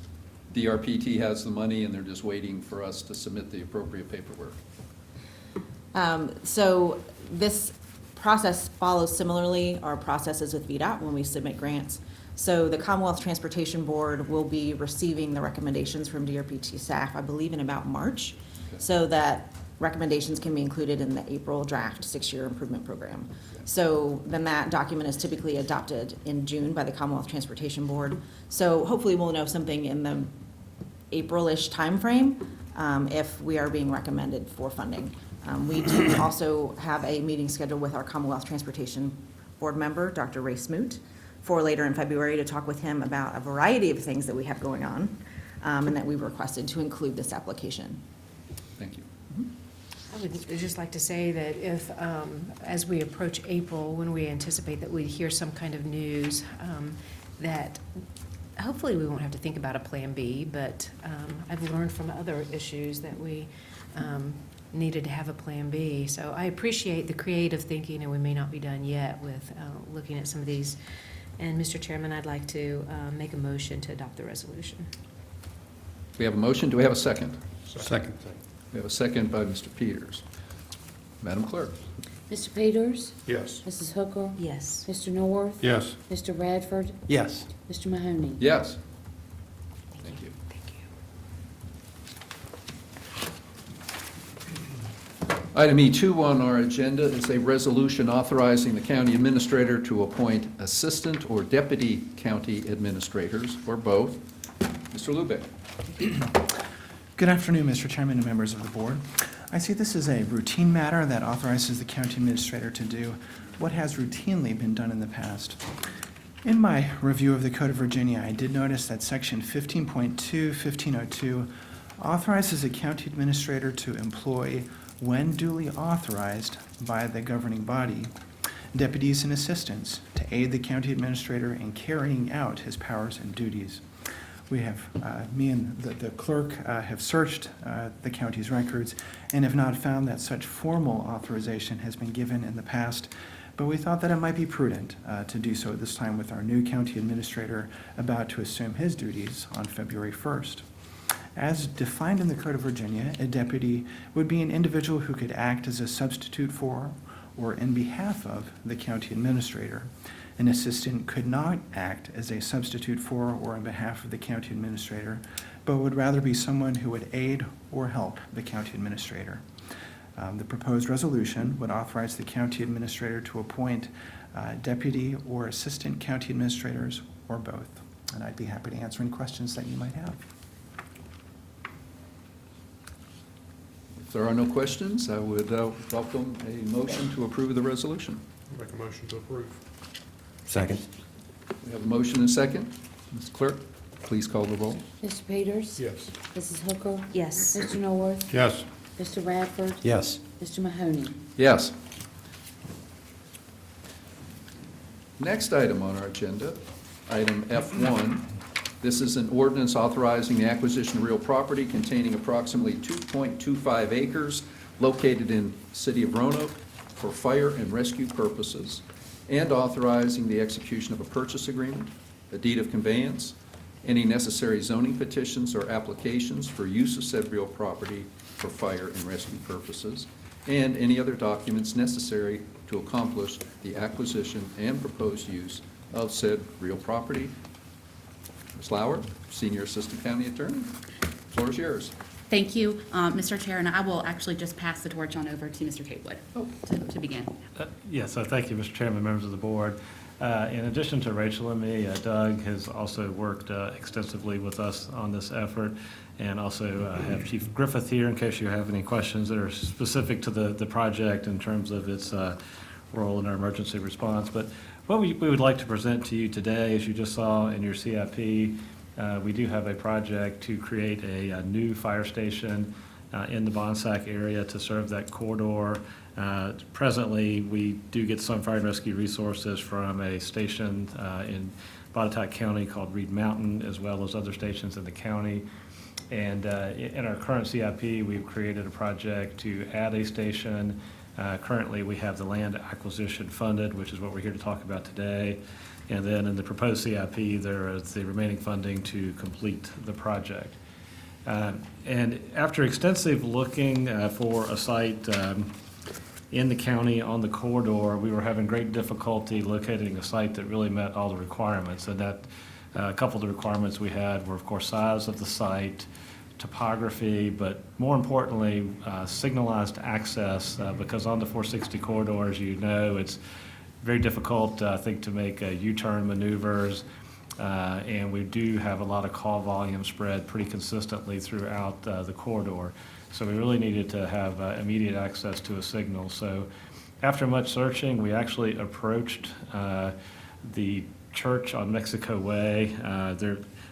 the RPT has the money and they're just waiting for us to submit the appropriate paperwork? So this process follows similarly our processes with VDOT when we submit grants. So the Commonwealth Transportation Board will be receiving the recommendations from DRPT staff, I believe, in about March, Okay. so that recommendations can be included in the April draft 6-year improvement program. So then that document is typically adopted in June by the Commonwealth Transportation Board. So hopefully we'll know something in the April-ish timeframe if we are being recommended for funding. We do also have a meeting scheduled with our Commonwealth Transportation Board member, Dr. Ray Smoot, for later in February to talk with him about a variety of things that we have going on and that we've requested to include this application. Thank you. I would just like to say that if, as we approach April, when we anticipate that we'd hear some kind of news, that hopefully we won't have to think about a Plan B, but I've learned from other issues that we needed to have a Plan B. So I appreciate the creative thinking, and we may not be done yet with looking at some of these. And Mr. Chairman, I'd like to make a motion to adopt the resolution. We have a motion. Do we have a second? Second. We have a second by Mr. Peters. Madam Clerk? Mr. Peters? Yes. Mrs. Hooker? Yes. Mr. Norworth? Yes. Mr. Radford? Yes. Mr. Mahoney? Yes. Thank you. Thank you. Item E2 on our agenda is a resolution authorizing the county administrator to appoint assistant or deputy county administrators, or both. Mr. Lubeck. Good afternoon, Mr. Chairman and members of the board. I see this as a routine matter that authorizes the county administrator to do what has routinely been done in the past. In my review of the Code of Virginia, I did notice that Section 15.2, 1502 authorizes the county administrator to employ, when duly authorized by the governing body, deputies and assistants to aid the county administrator in carrying out his powers and duties. We have, me and the clerk have searched the county's records and have not found that such formal authorization has been given in the past, but we thought that it might be prudent to do so at this time with our new county administrator about to assume his duties on February 1st. As defined in the Code of Virginia, a deputy would be an individual who could act as a substitute for or in behalf of the county administrator. An assistant could not act as a substitute for or on behalf of the county administrator, but would rather be someone who would aid or help the county administrator. The proposed resolution would authorize the county administrator to appoint deputy or assistant county administrators or both. And I'd be happy to answer any questions that you might have. If there are no questions, I would welcome a motion to approve the resolution. Make a motion to approve. Second. We have a motion and a second. Ms. Clerk? Please call the roll. Mr. Peters? Yes. Mrs. Hooker? Yes. Mr. Norworth? Yes. Mr. Radford? Yes. Mr. Mahoney? Yes. Next item on our agenda, item F1. This is an ordinance authorizing the acquisition of real property containing approximately 2.25 acres located in the city of Roanoke for fire and rescue purposes, and authorizing the execution of a purchase agreement, a deed of conveyance, any necessary zoning petitions or applications for use of said real property for fire and rescue purposes, and any other documents necessary to accomplish the acquisition and proposed use of said real property. Ms. Lauer, Senior Assistant County Attorney, floor is yours. Thank you, Mr. Chair, and I will actually just pass the torch on over to Mr. Capewood to begin. Yes, so thank you, Mr. Chairman, members of the board. In addition to Rachel and me, Doug has also worked extensively with us on this effort, and also have Chief Griffith here in case you have any questions that are specific to the project in terms of its role in our emergency response. But what we would like to present to you today, as you just saw in your CIP, we do have a project to create a new fire station in the Bonsack area to serve that corridor. Presently, we do get some fire and rescue resources from a station in Botetourt County called Reed Mountain, as well as other stations in the county. And in our current CIP, we've created a project to add a station. Currently, we have the land acquisition funded, which is what we're here to talk about today. And then in the proposed CIP, there is the remaining funding to complete the project. And after extensive looking for a site in the county on the corridor, we were having great difficulty locating a site that really met all the requirements. And that a couple of the requirements we had were, of course, size of the site, topography, but more importantly, signalized access, because on the 460 corridor, as you know, it's very difficult, I think, to make U-turn maneuvers, and we do have a lot of call volume spread pretty consistently throughout the corridor. So we really needed to have immediate access to a signal. So after much searching, we actually approached the church on Mexico Way.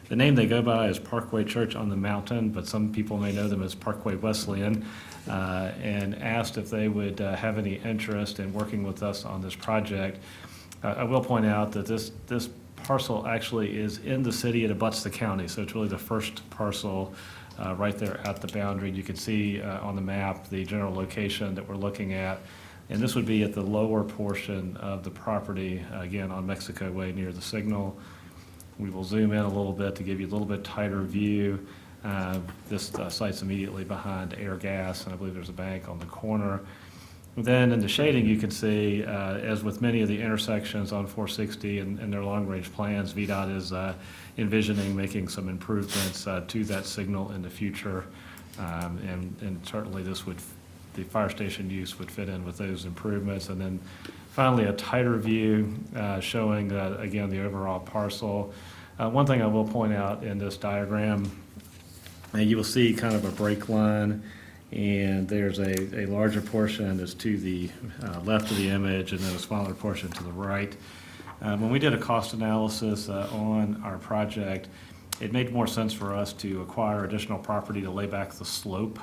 The name they go by is Parkway Church on the Mountain, but some people may know them as Parkway Wesleyan, and asked if they would have any interest in working with us on this project. I will point out that this parcel actually is in the city, it abuts the county, so it's really the first parcel right there at the boundary. You can see on the map the general location that we're looking at, and this would be at the lower portion of the property, again on Mexico Way near the signal. We will zoom in a little bit to give you a little bit tighter view. This site's immediately behind Air Gas, and I believe there's a bank on the corner. Then in the shading, you can see, as with many of the intersections on 460 and their long-range plans, VDOT is envisioning making some improvements to that signal in the future. And certainly the fire station use would fit in with those improvements. And then finally, a tighter view showing, again, the overall parcel. One thing I will point out in this diagram, you will see kind of a break line, and there's a larger portion that's to the left of the image, and then a smaller portion to the right. When we did a cost analysis on our project, it made more sense for us to acquire additional property to lay back the slope,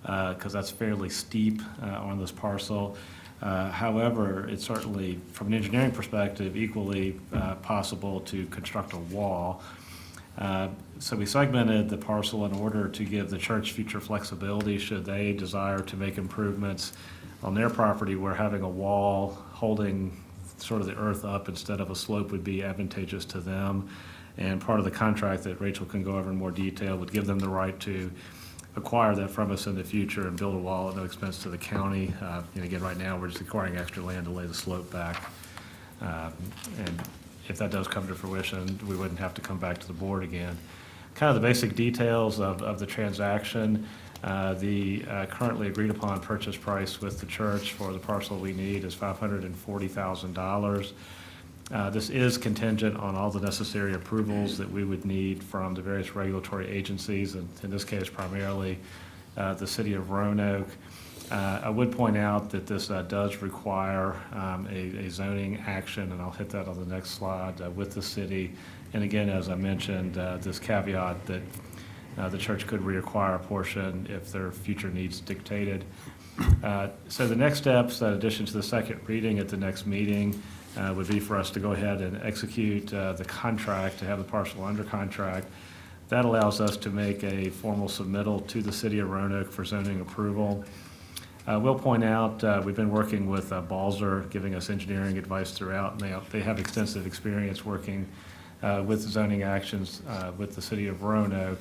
because that's fairly steep on this parcel. However, it's certainly, from an engineering perspective, equally possible to construct a wall. So we segmented the parcel in order to give the church future flexibility should they desire to make improvements on their property where having a wall holding sort of the earth up instead of a slope would be advantageous to them. And part of the contract that Rachel can go over in more detail would give them the right to acquire that from us in the future and build a wall at no expense to the county. And again, right now, we're just acquiring extra land to lay the slope back. And if that does come to fruition, we wouldn't have to come back to the board again. Kind of the basic details of the transaction. The currently agreed upon purchase price with the church for the parcel we need is $540,000. This is contingent on all the necessary approvals that we would need from the various regulatory agencies, and in this case primarily the city of Roanoke. I would point out that this does require a zoning action, and I'll hit that on the next slide, with the city. And again, as I mentioned, this caveat that the church could reacquire a portion if their future needs dictated. So the next steps, in addition to the second reading at the next meeting, would be for us to go ahead and execute the contract, to have the parcel under contract. That allows us to make a formal submittal to the city of Roanoke for zoning approval. We'll point out, we've been working with Balzer, giving us engineering advice throughout, and they have extensive experience working with zoning actions with the city of Roanoke.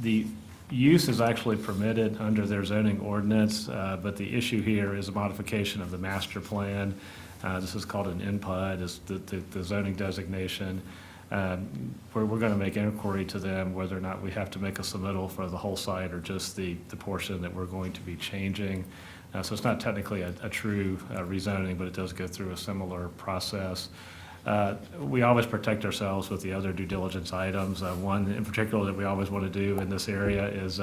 The use is actually permitted under their zoning ordinance, but the issue here is a modification of the master plan. This is called an INPUD, is the zoning designation. We're going to make inquiry to them whether or not we have to make a submittal for the whole site or just the portion that we're going to be changing. So it's not technically a true rezoning, but it does go through a similar process. We always protect ourselves with the other due diligence items. One in particular that we always want to do in this area is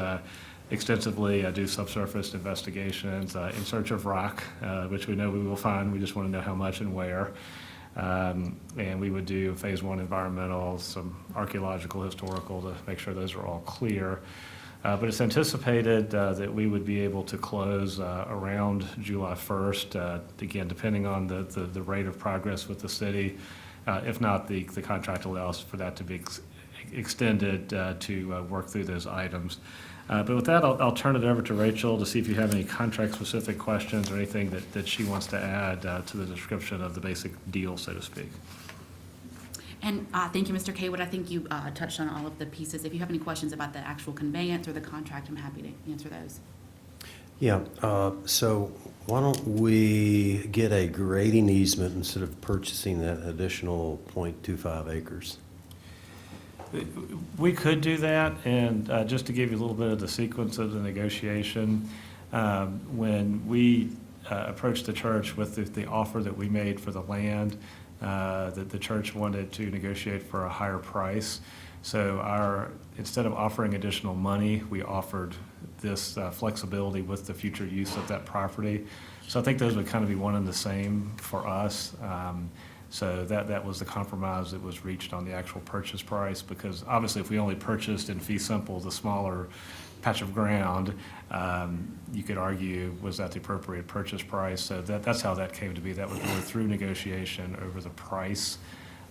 extensively do subsurface investigations in search of rock, which we know we will find. We just want to know how much and where. And we would do phase 1 environmental, some archaeological, historical to make sure those are all clear. But it's anticipated that we would be able to close around July 1st, again, depending on the rate of progress with the city. If not, the contract allows for that to be extended to work through those items. But with that, I'll turn it over to Rachel to see if you have any contract-specific questions or anything that she wants to add to the description of the basic deal, so to speak. And thank you, Mr. Kaywood. I think you touched on all of the pieces. If you have any questions about the actual conveyance or the contract, I'm happy to answer those. Yeah, so why don't we get a grading easement instead of purchasing that additional .25 acres? We could do that, and just to give you a little bit of the sequence of the negotiation, when we approached the church with the offer that we made for the land, that the church wanted to negotiate for a higher price. So instead of offering additional money, we offered this flexibility with the future use of that property. So I think those would kind of be one and the same for us. So that was the compromise that was reached on the actual purchase price, because obviously if we only purchased in fee simple the smaller patch of ground, you could argue, was that the appropriate purchase price? So that's how that came to be. That was really through negotiation over the price.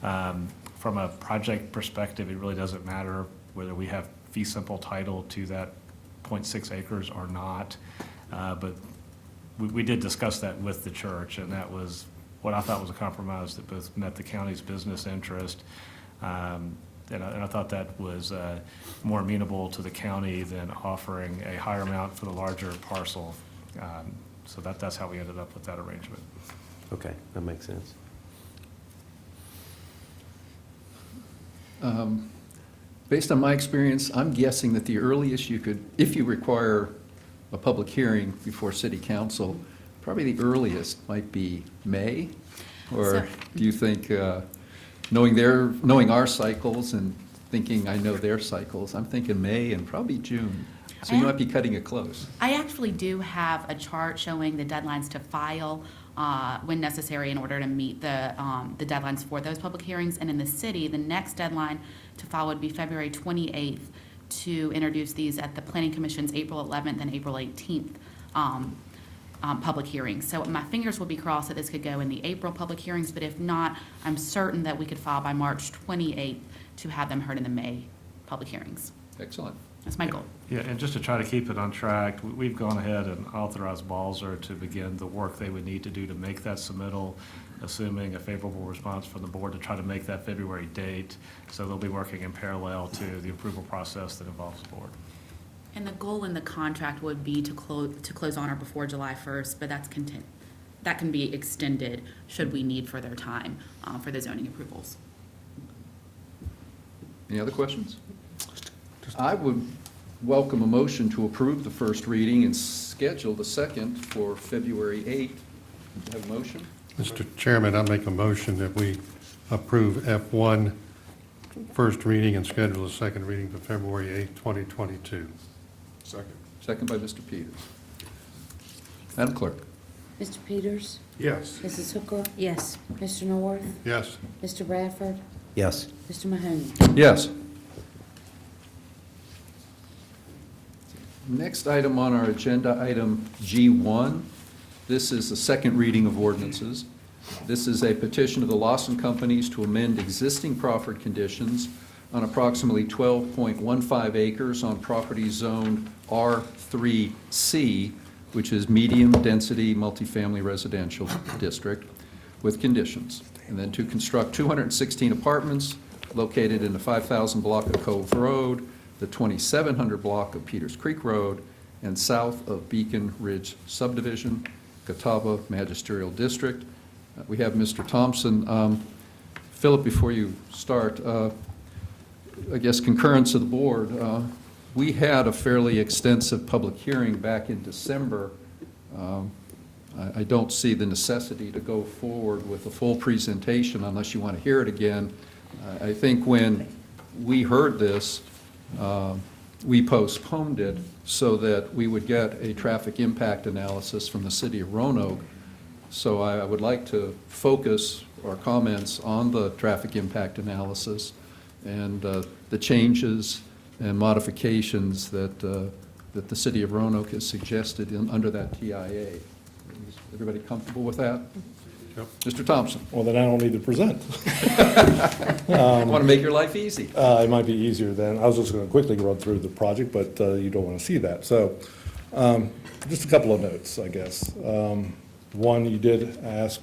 From a project perspective, it really doesn't matter whether we have fee simple title to that 0.6 acres or not. But we did discuss that with the church, and that was what I thought was a compromise that both met the county's business interest. And I thought that was more amenable to the county than offering a higher amount for the larger parcel. So that's how we ended up with that arrangement. Okay, that makes sense. Based on my experience, I'm guessing that the earliest you could, if you require a public hearing before city council, probably the earliest might be May? Or do you think, knowing our cycles and thinking I know their cycles, I'm thinking May and probably June. So you might be cutting it close. I actually do have a chart showing the deadlines to file when necessary in order to meet the deadlines for those public hearings. And in the city, the next deadline to file would be February 28th to introduce these at the Planning Commission's April 11th and April 18th public hearings. So my fingers will be crossed that this could go in the April public hearings, but if not, I'm certain that we could file by March 28th to have them heard in the May public hearings. Excellent. That's my goal. Yeah, and just to try to keep it on track, we've gone ahead and authorized Balzer to begin the work they would need to do to make that submittal, assuming a favorable response from the board to try to make that February date. So they'll be working in parallel to the approval process that involves the board. And the goal in the contract would be to close on or before July 1st, but that can be extended should we need further time for the zoning approvals. Any other questions? I would welcome a motion to approve the first reading and schedule the second for February 8th. Do you have a motion? Mr. Chairman, I make a motion that we approve F1 first reading and schedule the second reading for February 8th, 2022. Second. Second by Mr. Peters. Madam Clerk? Mr. Peters? Yes. Mrs. Hooker? Yes. Mr. Norworth? Yes. Mr. Bradford? Yes. Mr. Mahoney? Yes. Next item on our agenda, item G1. This is the second reading of ordinances. This is a petition of the Lawson Companies to amend existing proffered conditions on approximately 12.15 acres on property zoned R3C, which is medium-density multifamily residential district, with conditions. And then to construct 216 apartments located in the 5,000 block of Cove Road, the 2,700 block of Peters Creek Road, and south of Beacon Ridge Subdivision, Catawba Magisterial District. We have Mr. Thompson. Philip, before you start, I guess concurrence of the board, we had a fairly extensive public hearing back in December. I don't see the necessity to go forward with a full presentation unless you want to hear it again. I think when we heard this, we postponed it so that we would get a traffic impact analysis from the city of Roanoke. So I would like to focus our comments on the traffic impact analysis and the changes and modifications that the city of Roanoke has suggested under that TIA. Is everybody comfortable with that? Yep. Mr. Thompson? Well, then I don't need to present. I want to make your life easy. It might be easier then. I was just going to quickly run through the project, but you don't want to see that. So just a couple of notes, I guess. One, you did ask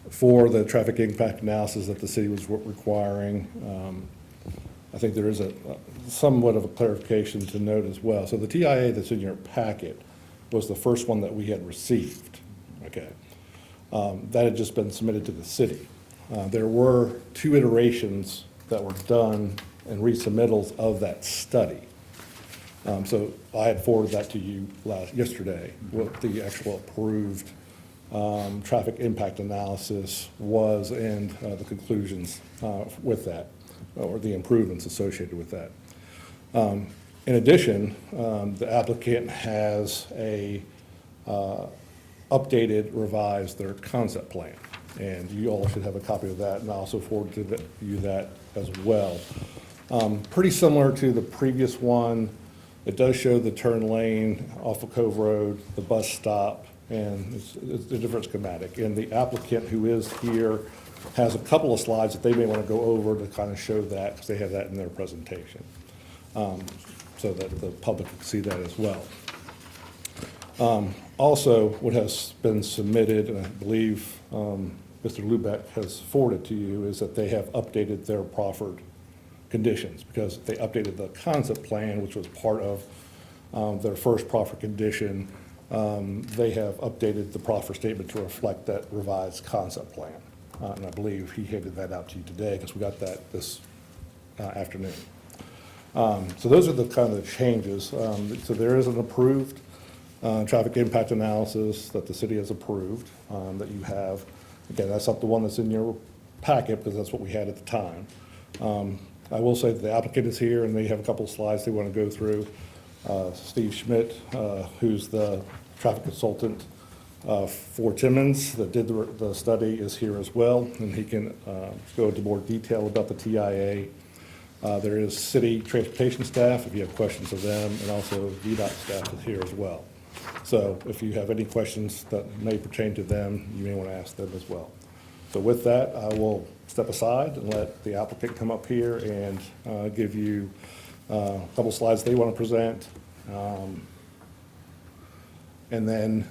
for the traffic impact analysis that the city was requiring. I think there is somewhat of a clarification to note as well. So the TIA that's in your packet was the first one that we had received, okay? That had just been submitted to the city. There were 2 iterations that were done and resubmittals of that study. So I had forwarded that to you yesterday, what the actual approved traffic impact analysis was and the conclusions with that, or the improvements associated with that. In addition, the applicant has updated, revised their concept plan. And you all should have a copy of that, and I also forwarded you that as well. Pretty similar to the previous one. It does show the turn lane off of Cove Road, the bus stop, and it's a different schematic. And the applicant who is here has a couple of slides that they may want to go over to kind of show that, because they have that in their presentation, so that the public can see that as well. Also, what has been submitted, and I believe Mr. Lubeck has forwarded to you, is that they have updated their proffered conditions, because they updated the concept plan, which was part of their first proffer condition. They have updated the proffer statement to reflect that revised concept plan. And I believe he handed that out to you today, because we got that this afternoon. So those are the kind of changes. So there is an approved traffic impact analysis that the city has approved, that you have. Again, that's not the one that's in your packet, because that's what we had at the time. I will say that the applicant is here, and they have a couple of slides they want to go through. Steve Schmidt, who's the traffic consultant for Timmons that did the study, is here as well, and he can go into more detail about the TIA. There is city transportation staff, if you have questions of them, and also VDOT staff is here as well. So if you have any questions that may pertain to them, you may want to ask them as well. So with that, I will step aside and let the applicant come up here and give you a couple slides they want to present. And then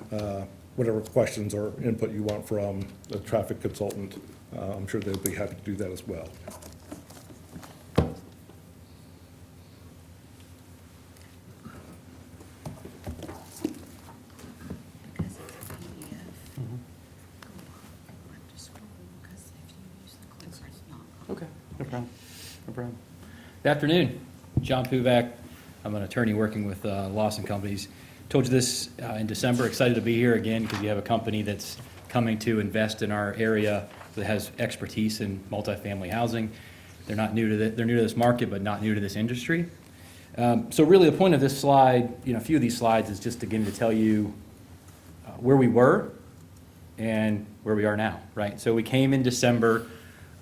whatever questions or input you want from the traffic consultant, I'm sure they'll be happy to do that as well. Okay, no problem, no problem. Good afternoon, John Puvak. I'm an attorney working with Lawson Companies. Told you this in December, excited to be here again because you have a company that's coming to invest in our area that has expertise in multifamily housing. They're not new to they're new to this market, but not new to this industry. So really the point of this slide, a few of these slides is just again to tell you where we were and where we are now, right? So we came in December,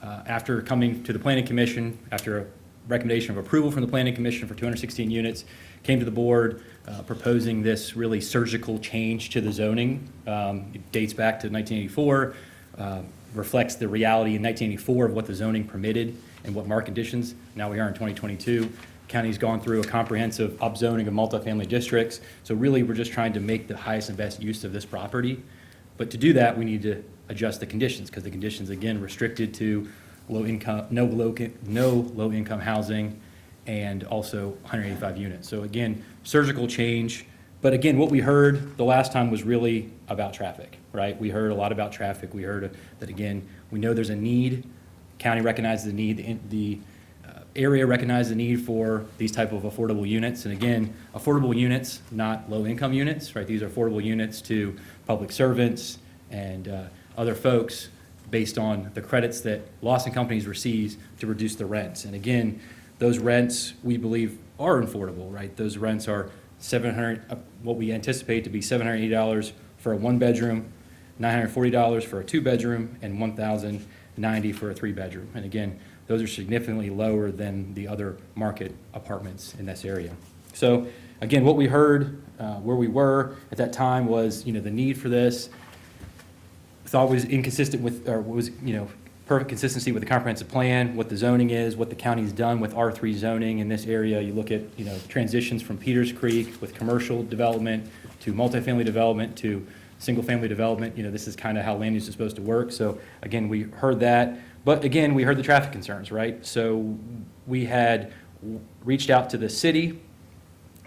after coming to the Planning Commission, after a recommendation of approval from the Planning Commission for 216 units, came to the board proposing this really surgical change to the zoning. It dates back to 1984, reflects the reality in 1984 of what the zoning permitted and what market conditions. Now we are in 2022. County's gone through a comprehensive upzoning of multifamily districts. So really, we're just trying to make the highest and best use of this property. But to do that, we need to adjust the conditions, because the conditions, again, restricted to low income, no low income housing, and also 185 units. So again, surgical change. But again, what we heard the last time was really about traffic, right? We heard a lot about traffic. We heard that, again, we know there's a need. County recognizes the need. The area recognizes the need for these type of affordable units. And again, affordable units, not low-income units, right? These are affordable units to public servants and other folks based on the credits that Lawson Companies receives to reduce the rents. And again, those rents, we believe, are affordable, right? Those rents are what we anticipate to be $780 for a one-bedroom, $940 for a two-bedroom, and $1,090 for a three-bedroom. And again, those are significantly lower than the other market apartments in this area. So again, what we heard, where we were at that time was, the need for this, thought was inconsistent with, or was, perfect consistency with the comprehensive plan, what the zoning is, what the county's done with R3 zoning in this area. You look at, transitions from Peters Creek with commercial development to multifamily development to single-family development. This is kind of how land use is supposed to work. So again, we heard that. But again, we heard the traffic concerns, right? So we had reached out to the city,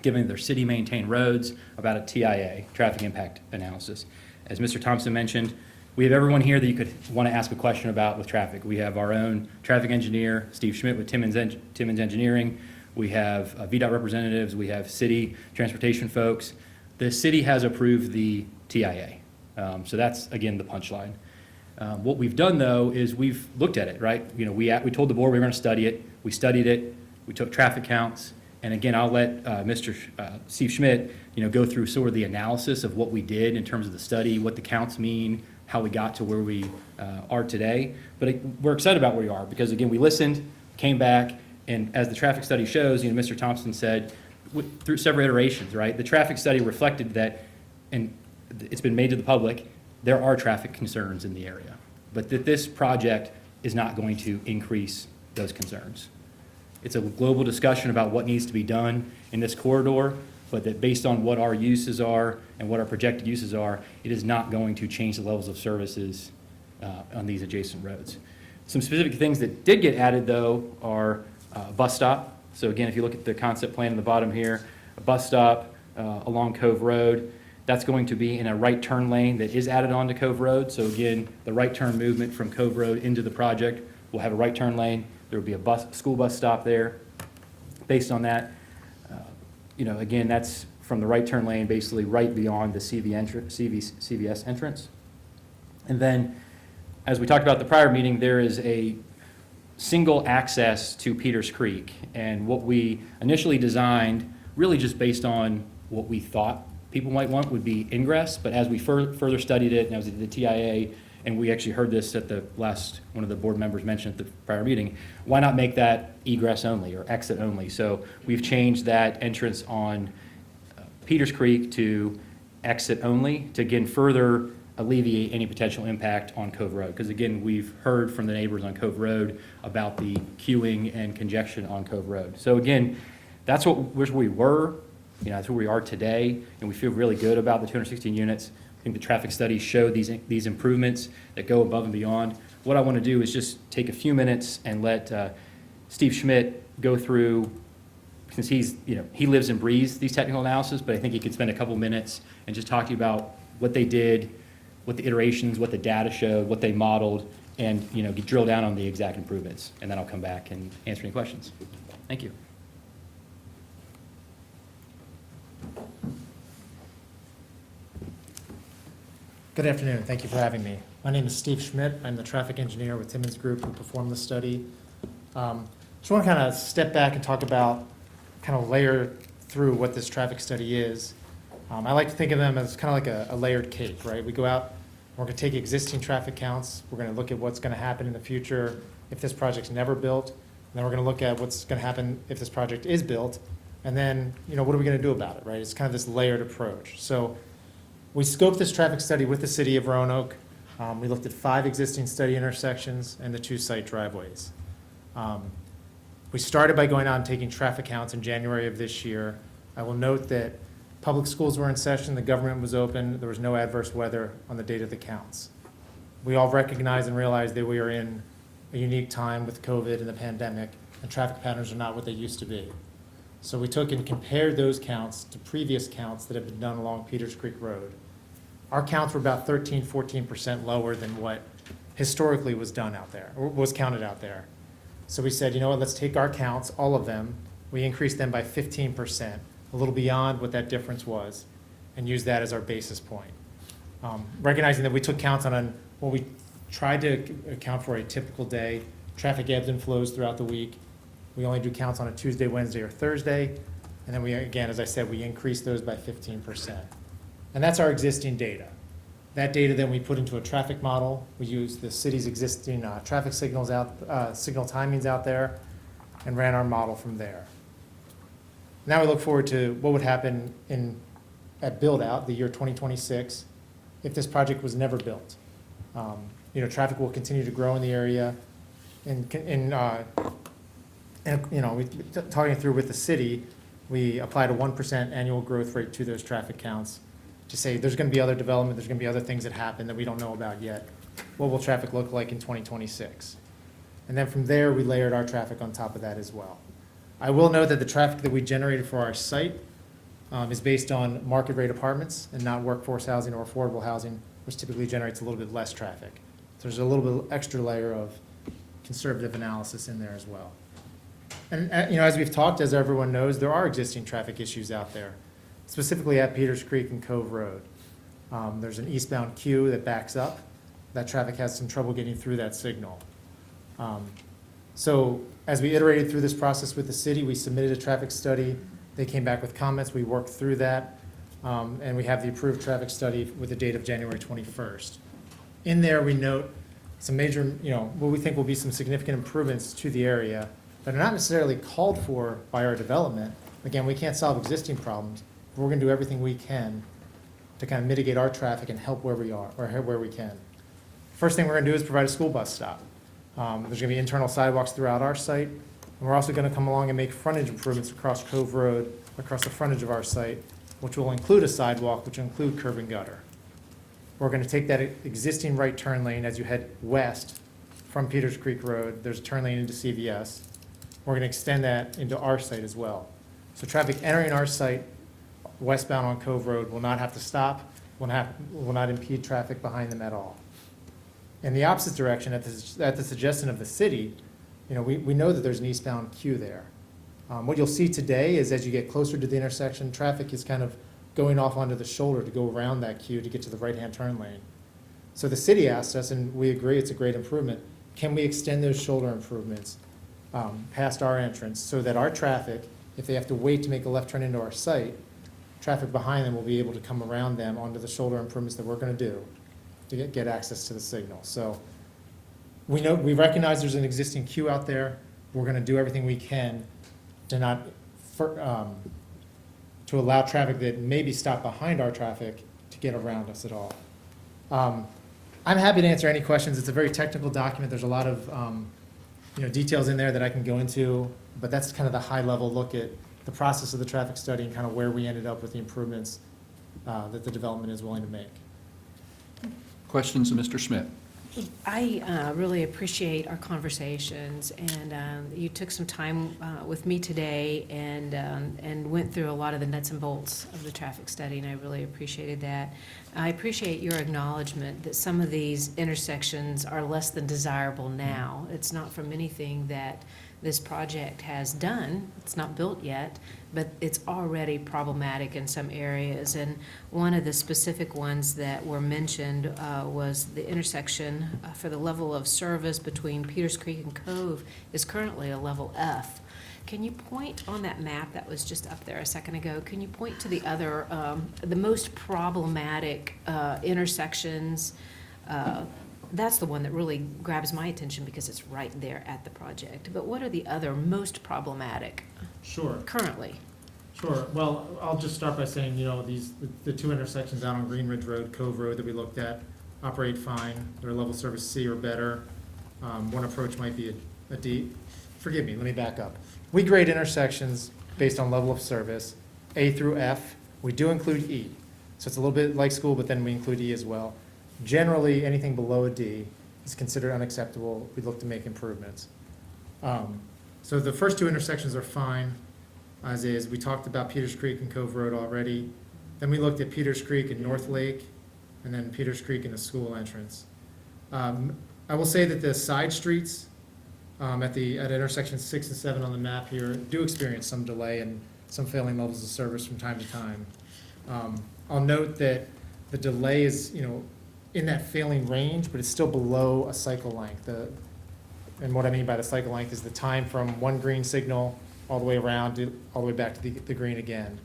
given their city-maintained roads, about a TIA, traffic impact analysis. As Mr. Thompson mentioned, we have everyone here that you could want to ask a question about with traffic. We have our own traffic engineer, Steve Schmidt with Timmons Engineering. We have VDOT representatives. We have city transportation folks. The city has approved the TIA. So that's, again, the punchline. What we've done, though, is we've looked at it, right? We told the board we were going to study it. We studied it. We took traffic counts. And again, I'll let Mr. Steve Schmidt, go through sort of the analysis of what we did in terms of the study, what the counts mean, how we got to where we are today. But we're excited about where we are because, again, we listened, came back, and as the traffic study shows, Mr. Thompson said, through several iterations, right? The traffic study reflected that, and it's been made to the public, there are traffic concerns in the area, but that this project is not going to increase those concerns. It's a global discussion about what needs to be done in this corridor, but that based on what our uses are and what our projected uses are, it is not going to change the levels of services on these adjacent roads. Some specific things that did get added, though, are a bus stop. So again, if you look at the concept plan in the bottom here, a bus stop along Cove Road, that's going to be in a right turn lane that is added onto Cove Road. So again, the right turn movement from Cove Road into the project will have a right turn lane. There will be a school bus stop there. Based on that, again, that's from the right turn lane, basically right beyond the CVS entrance. And then, as we talked about at the prior meeting, there is a single access to Peters Creek. And what we initially designed, really just based on what we thought people might want, would be ingress. But as we further studied it, and I was at the TIA, and we actually heard this at the last, one of the board members mentioned at the prior meeting, why not make that egress only or exit only? So we've changed that entrance on Peters Creek to exit only to, again, further alleviate any potential impact on Cove Road. Because again, we've heard from the neighbors on Cove Road about the queuing and congestion on Cove Road. So again, that's where we were, that's where we are today, and we feel really good about the 216 units. I think the traffic studies show these improvements that go above and beyond. What I want to do is just take a few minutes and let Steve Schmidt go through, since he lives and breathes these technical analysis, but I think he could spend a couple minutes and just talk to you about what they did, what the iterations, what the data showed, what they modeled, and drill down on the exact improvements. And then I'll come back and answer any questions. Thank you. Good afternoon. Thank you for having me. My name is Steve Schmidt. I'm the traffic engineer with Timmons Group who performed the study. Just want to kind of step back and talk about, kind of layer through what this traffic study is. I like to think of them as kind of like a layered cake, right? We go out, we're going to take existing traffic counts, we're going to look at what's going to happen in the future if this project's never built, and then we're going to look at what's going to happen if this project is built, and then, what are we going to do about it, right? It's kind of this layered approach. So we scoped this traffic study with the city of Roanoke. We looked at 5 existing study intersections and the 2 site driveways. We started by going out and taking traffic counts in January of this year. I will note that public schools were in session, the government was open, there was no adverse weather on the date of the counts. We all recognize and realize that we are in a unique time with COVID and the pandemic, and traffic patterns are not what they used to be. So we took and compared those counts to previous counts that have been done along Peters Creek Road. Our counts were about 13–14% lower than what historically was done out there, or was counted out there. So we said, let's take our counts, all of them, we increased them by 15%, a little beyond what that difference was, and use that as our basis point. Recognizing that we took counts on what we tried to account for a typical day, traffic ebbs and flows throughout the week. We only do counts on a Tuesday, Wednesday, or Thursday, and then we, again, as I said, we increased those by 15%. And that's our existing data. That data then we put into a traffic model. We used the city's existing traffic signals signal timings out there, and ran our model from there. Now we look forward to what would happen at build-out, the year 2026, if this project was never built. Traffic will continue to grow in the area, and talking it through with the city, we applied a 1% annual growth rate to those traffic counts to say there's going to be other development, there's going to be other things that happen that we don't know about yet. What will traffic look like in 2026? And then from there, we layered our traffic on top of that as well. I will note that the traffic that we generated for our site is based on market rate apartments and not workforce housing or affordable housing, which typically generates a little bit less traffic. So there's a little bit extra layer of conservative analysis in there as well. And as we've talked, as everyone knows, there are existing traffic issues out there, specifically at Peters Creek and Cove Road. There's an eastbound queue that backs up. That traffic has some trouble getting through that signal. So as we iterated through this process with the city, we submitted a traffic study. They came back with comments. We worked through that. And we have the approved traffic study with the date of January 21st. In there, we note some major, what we think will be some significant improvements to the area that are not necessarily called for by our development. Again, we can't solve existing problems, but we're going to do everything we can to kind of mitigate our traffic and help where we are, or help where we can. First thing we're going to do is provide a school bus stop. There's going to be internal sidewalks throughout our site, and we're also going to come along and make frontage improvements across Cove Road, across the frontage of our site, which will include a sidewalk, which will include curb and gutter. We're going to take that existing right turn lane as you head west from Peters Creek Road. There's a turn lane into CVS. We're going to extend that into our site as well. So traffic entering our site westbound on Cove Road will not have to stop, will not impede traffic behind them at all. In the opposite direction, at the suggestion of the city, we know that there's an eastbound queue there. What you'll see today is as you get closer to the intersection, traffic is kind of going off onto the shoulder to go around that queue to get to the right-hand turn lane. So the city asked us, and we agree it's a great improvement, can we extend those shoulder improvements past our entrance so that our traffic, if they have to wait to make a left turn into our site, traffic behind them will be able to come around them onto the shoulder improvements that we're going to do to get access to the signal. So we recognize there's an existing queue out there. We're going to do everything we can to not to allow traffic that may be stopped behind our traffic to get around us at all. I'm happy to answer any questions. It's a very technical document. There's a lot of details in there that I can go into, but that's kind of the high-level look at the process of the traffic study and kind of where we ended up with the improvements that the development is willing to make. Questions of Mr. Schmidt? I really appreciate our conversations, and you took some time with me today and went through a lot of the nuts and bolts of the traffic study, and I really appreciated that. I appreciate your acknowledgement that some of these intersections are less than desirable now. It's not from anything that this project has done. It's not built yet, but it's already problematic in some areas. And one of the specific ones that were mentioned was the intersection for the level of service between Peters Creek and Cove is currently a level F. Can you point on that map that was just up there a second ago, can you point to the other, the most problematic intersections? That's the one that really grabs my attention because it's right there at the project. But what are the other most problematic Sure. currently? Sure. Well, I'll just start by saying, the two intersections out on Green Ridge Road, Cove Road that we looked at operate fine. They're level service C or better. One approach might be a D. Forgive me, let me back up. We grade intersections based on level of service, A through F. We do include E. So it's a little bit like school, but then we include E as well. Generally, anything below a D is considered unacceptable. We look to make improvements. So the first two intersections are fine, as is. We talked about Peters Creek and Cove Road already. Then we looked at Peters Creek and North Lake, and then Peters Creek and the school entrance. I will say that the side streets at intersections 6 and 7 on the map here do experience some delay and some failing levels of service from time to time. I'll note that the delay is, in that failing range, but it's still below a cycle length. And what I mean by the cycle length is the time from one green signal all the way around, all the way back to the green again.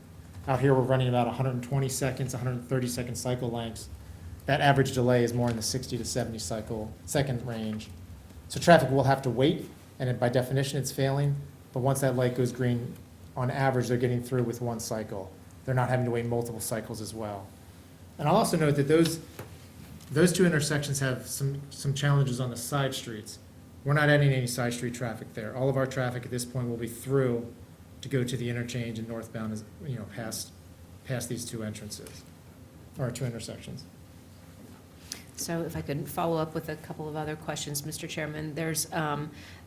Out here, we're running about 120 seconds, 130 second cycle lengths. That average delay is more in the 60 to 70 second range. So traffic will have to wait, and by definition, it's failing. But once that light goes green, on average, they're getting through with one cycle. They're not having to wait multiple cycles as well. And I'll also note that those two intersections have some challenges on the side streets. We're not adding any side street traffic there. All of our traffic at this point will be through to go to the interchange and northbound, past these two entrances, or two intersections. So if I could follow up with a couple of other questions, Mr. Chairman, there's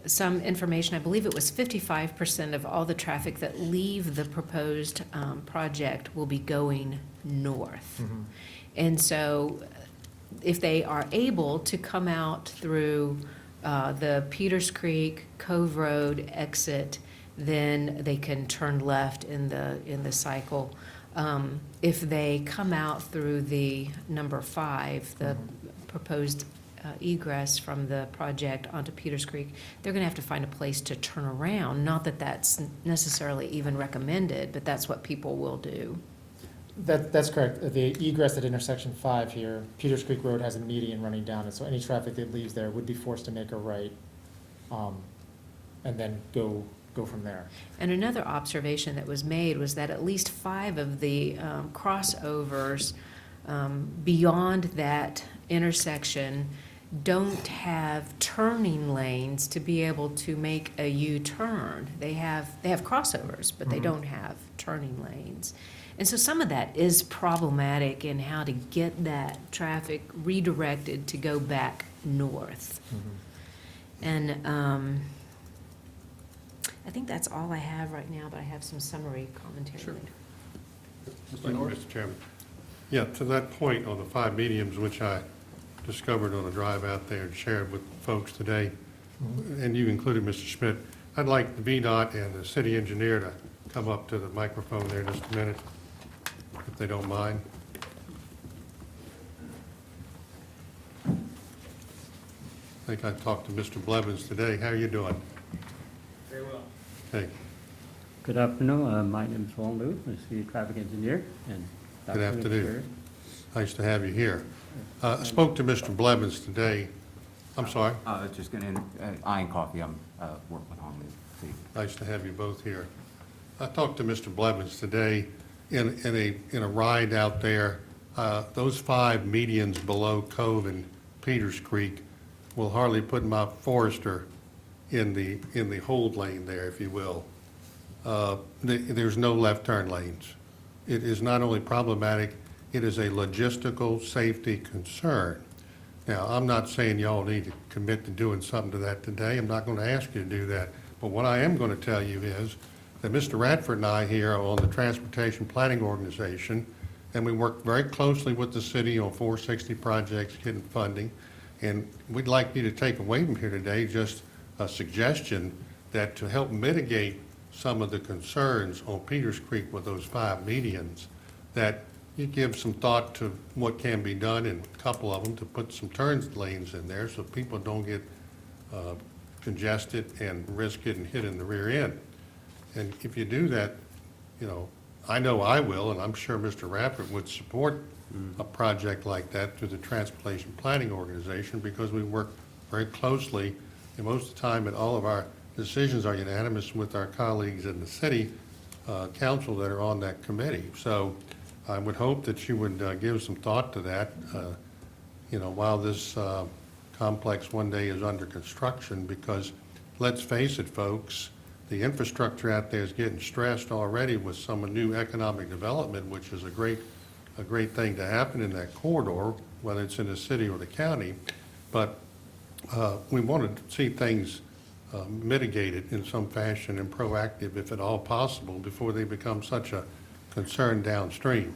some information, I believe it was 55% of all the traffic that leave the proposed project will be going north. Mm-hmm. And so if they are able to come out through the Peters Creek, Cove Road exit, then they can turn left in the cycle. If they come out through the number 5, the proposed egress from the project onto Peters Creek, they're going to have to find a place to turn around. Not that that's necessarily even recommended, but that's what people will do. That's correct. The egress at intersection 5 here, Peters Creek Road has a median running down it, so any traffic that leaves there would be forced to make a right, and then go from there. And another observation that was made was that at least 5 of the crossovers beyond that intersection don't have turning lanes to be able to make a U-turn. They have crossovers, but they don't have turning lanes. And so some of that is problematic in how to get that traffic redirected to go back north. And I think that's all I have right now, but I have some summary commentary Sure. later. Thank you, Mr. Chairman. Yeah, to that point on the 5 mediums, which I discovered on a drive out there and shared with folks today, and you included Mr. Schmidt, I'd like the VDOT and the city engineer to come up to the microphone there just a minute, if they don't mind. I think I talked to Mr. Blevins today. How are you doing? Very well. Okay. Good afternoon. My name is Wong Liu, I'm the traffic engineer. And Good afternoon. Nice to have you here. I spoke to Mr. Blevins today. I'm sorry. Just getting iron coffee. I'm working on it. Nice to have you both here. I talked to Mr. Blevins today in a ride out there. Those 5 medians below Cove and Peters Creek will hardly put Mount Forester in the hold lane there, if you will. There's no left turn lanes. It is not only problematic, it is a logistical safety concern. Now, I'm not saying y'all need to commit to doing something to that today. I'm not going to ask you to do that. But what I am going to tell you is that Mr. Radford and I here are on the Transportation Planning Organization, and we work very closely with the city on 460 projects, getting funding. And we'd like you to take away from here today just a suggestion that to help mitigate some of the concerns on Peters Creek with those 5 medians, that you give some thought to what can be done in a couple of them to put some turn lanes in there so people don't get congested and risk getting hit in the rear end. And if you do that, you know I will, and I'm sure Mr. Rappert would support a project like that through the Transportation Planning Organization, because we work very closely, and most of the time, and all of our decisions are unanimous with our colleagues in the city council that are on that committee. So I would hope that you would give some thought to that, while this complex one day is under construction, because let's face it, folks, the infrastructure out there is getting stressed already with some new economic development, which is a great thing to happen in that corridor, whether it's in the city or the county. But we want to see things mitigated in some fashion and proactive, if at all possible, before they become such a concern downstream.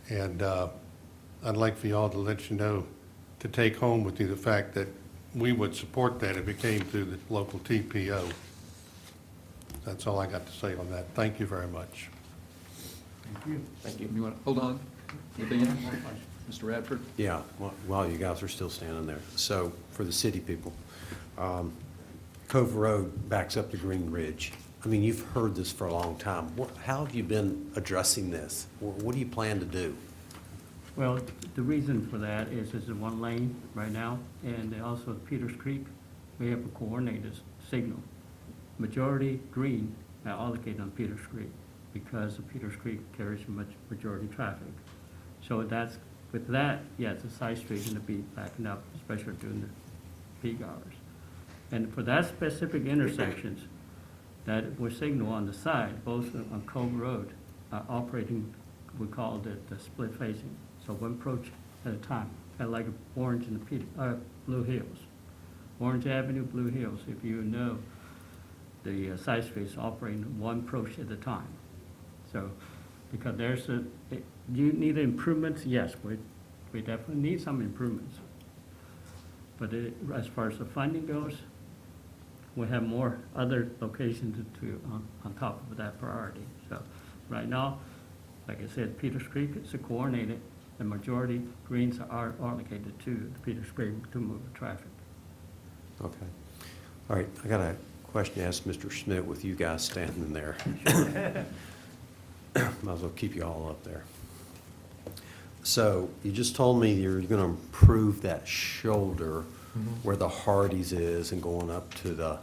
And I'd like for y'all to let you know, to take home with you the fact that we would support that if it came through the local TPO. That's all I got to say on that. Thank you very much. Thank you. Thank you. You want to, hold on. Anything else? Mr. Radford? Yeah, while you guys are still standing there. So, for the city people, Cove Road backs up to Green Ridge. I mean, you've heard this for a long time. How have you been addressing this? What do you plan to do? Well, the reason for that is it's in one lane right now, and also at Peters Creek, we have a coordinated signal. Majority green are allocated on Peters Creek because of Peters Creek carries much majority traffic. So with that, yes, the side street is going to be backing up, especially during the peak hours. And for that specific intersections, that we're signal on the side, both on Cove Road, are operating, we call it the split facing. So one approach at a time, kind of like Orange and the Blue Hills. Orange Avenue, Blue Hills, if you know, the side streets operating one approach at a time. So, because do you need improvements? Yes, we definitely need some improvements. But as far as the funding goes, we have more other locations on top of that priority. So, right now, like I said, Peters Creek is coordinated. The majority greens are allocated to the Peters Creek to move the traffic. Okay. All right, I got a question to ask Mr. Schmidt with you guys standing there. Might as well keep you all up there. So you just told me you're going to improve that shoulder where the Hardee's is and going up to the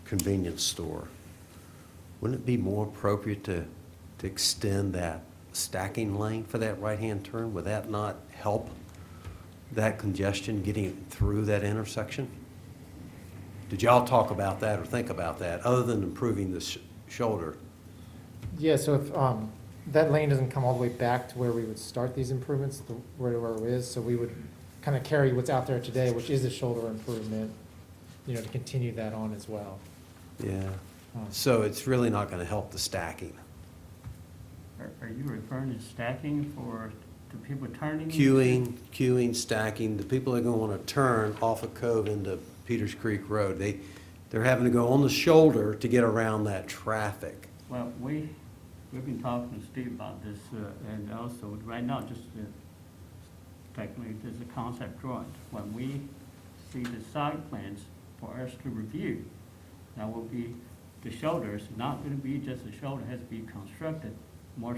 convenience store. Wouldn't it be more appropriate to extend that stacking lane for that right-hand turn? Would that not help that congestion getting through that intersection? Did y'all talk about that or think about that, other than improving the shoulder? Yeah, so if that lane doesn't come all the way back to where we would start these improvements, where it is, so we would kind of carry what's out there today, which is a shoulder improvement, to continue that on as well. Yeah. So it's really not going to help the stacking. Are you referring to stacking for the people turning? Queuing, stacking, the people that are going to want to turn off of Cove into Peters Creek Road, they're having to go on the shoulder to get around that traffic. Well, we've been talking to Steve about this, and also right now, just technically, there's a concept drawing. When we see the site plans for us to review, that will be the shoulder. It's not going to be just a shoulder; it has to be constructed, more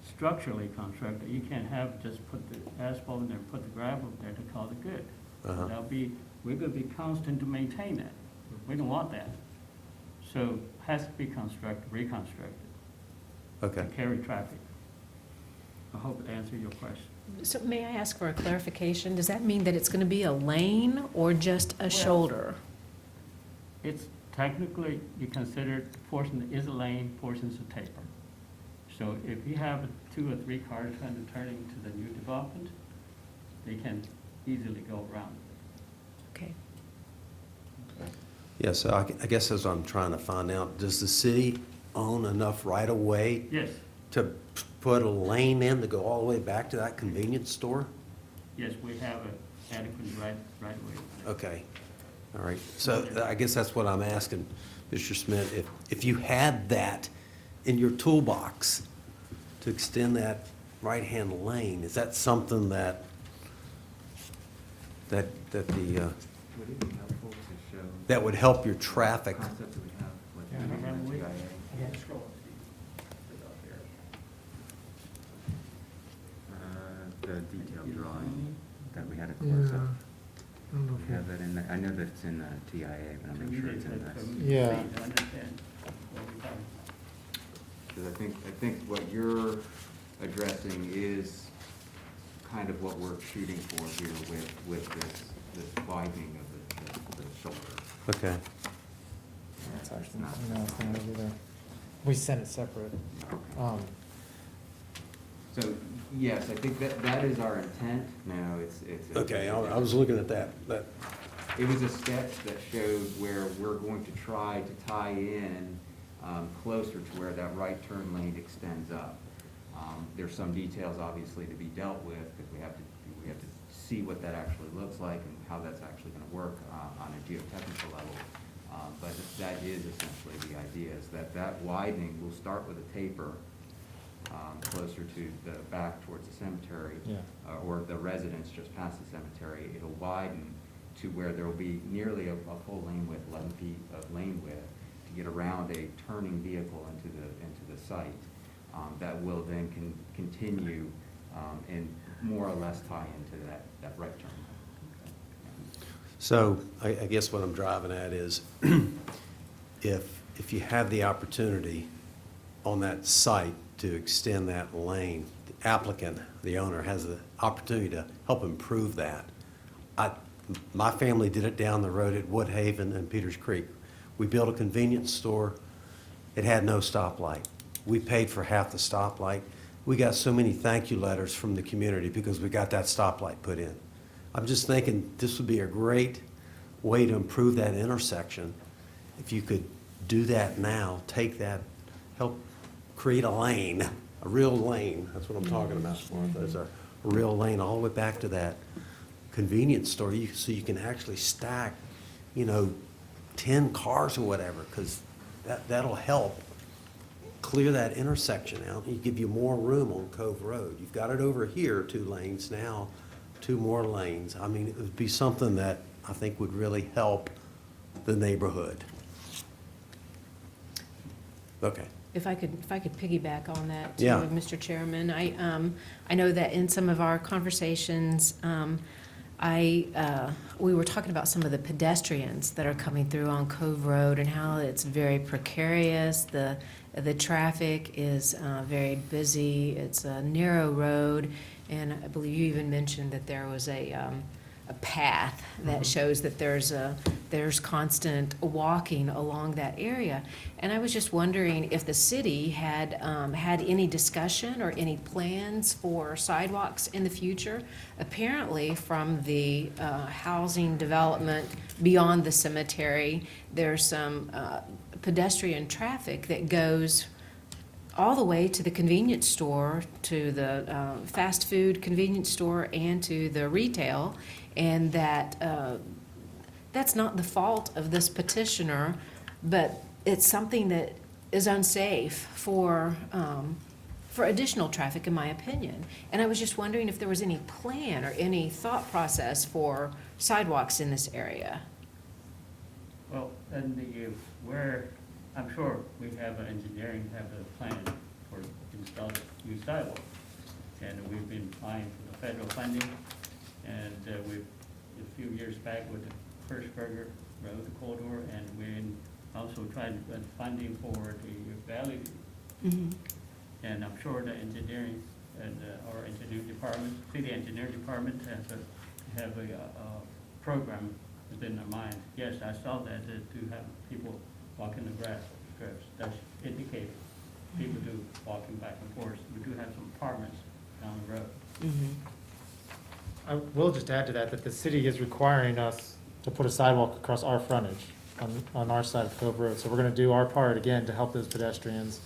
structurally constructed. You can't have just put the asphalt in there, put the gravel there to call it good. We're going to be constant to maintain that. We don't want that. So it has to be reconstructed. Okay. To carry traffic. I hope it answered your question. So may I ask for a clarification? Does that mean that it's going to be a lane or just a shoulder? It's technically, you consider portion is a lane, portion's a taper. So if you have 2 or 3 cars trying to turn into the new development, they can easily go around. Okay. Yeah, so I guess as I'm trying to find out, does the city own enough right-of-way Yes, to put a lane in to go all the way back to that convenience store? yes, we have an adequate right away. Okay, all right. So I guess that's what I'm asking, Mr. Schmidt. If you had that in your toolbox to extend that right-hand lane, is that something that that would help your traffic? The detailed drawing that we had a close-up. We have that in the, I know that it's in the TIA, but I'm not sure it's in this. Yeah. Because I think what you're addressing is kind of what we're shooting for here with this widening of the shoulder. Okay. That's actually, no, it's not over there. We sent it separate. So, yes, I think that is our intent. No, it's. Okay, I was looking at that. It was a sketch that showed where we're going to try to tie in closer to where that right turn lane extends up. There's some details obviously to be dealt with, because we have to see what that actually looks like and how that's actually going to work on a geotechnical level. But that is essentially the idea, is that widening will start with a taper closer to the back towards the cemetery, or the residence just past the cemetery. It'll widen to where there will be nearly a full lane width, 11 feet of lane width, to get around a turning vehicle into the site. That will then continue and more or less tie into that right turn. So I guess what I'm driving at is if you have the opportunity on that site to extend that lane, the applicant, the owner, has the opportunity to help improve that. My family did it down the road at Woodhaven and Peters Creek. We built a convenience store. It had no stoplight. We paid for half the stoplight. We got so many thank you letters from the community because we got that stoplight put in. I'm just thinking this would be a great way to improve that intersection. If you could do that now, take that, help create a lane, a real lane. That's what I'm talking about, Martha, is a real lane all the way back to that convenience store, so you can actually stack, 10 cars or whatever, because that'll help clear that intersection out. You give you more room on Cove Road. You've got it over here, 2 lanes, now 2 more lanes. I mean, it would be something that I think would really help the neighborhood. Okay. If I could piggyback on that, too, Yeah. Mr. Chairman, I know that in some of our conversations, we were talking about some of the pedestrians that are coming through on Cove Road and how it's very precarious. The traffic is very busy. It's a narrow road, and I believe you even mentioned that there was a path that shows that there's constant walking along that area. And I was just wondering if the city had had any discussion or any plans for sidewalks in the future. Apparently, from the housing development beyond the cemetery, there's some pedestrian traffic that goes all the way to the convenience store, to the fast food convenience store, and to the retail, and that's not the fault of this petitioner, but it's something that is unsafe for additional traffic, in my opinion. And I was just wondering if there was any plan or any thought process for sidewalks in this area. Well, and I'm sure we have engineering, have a plan for installing new sidewalks. And we've been applying for the federal funding, and a few years back with the Hirschberger Road corridor, and we're also trying to get funding for the Valley View. Mm-hmm. And I'm sure the engineering and our engineering department, city engineering department have a program within their mind. Yes, I saw that, to have people walking the grass strips. That's indicated. People do walking back and forth. We do have some apartments down the road. Mm-hmm. I will just add to that the city is requiring us to put a sidewalk across our frontage on our side of Cove Road. So we're gonna do our part again to help those pedestrians,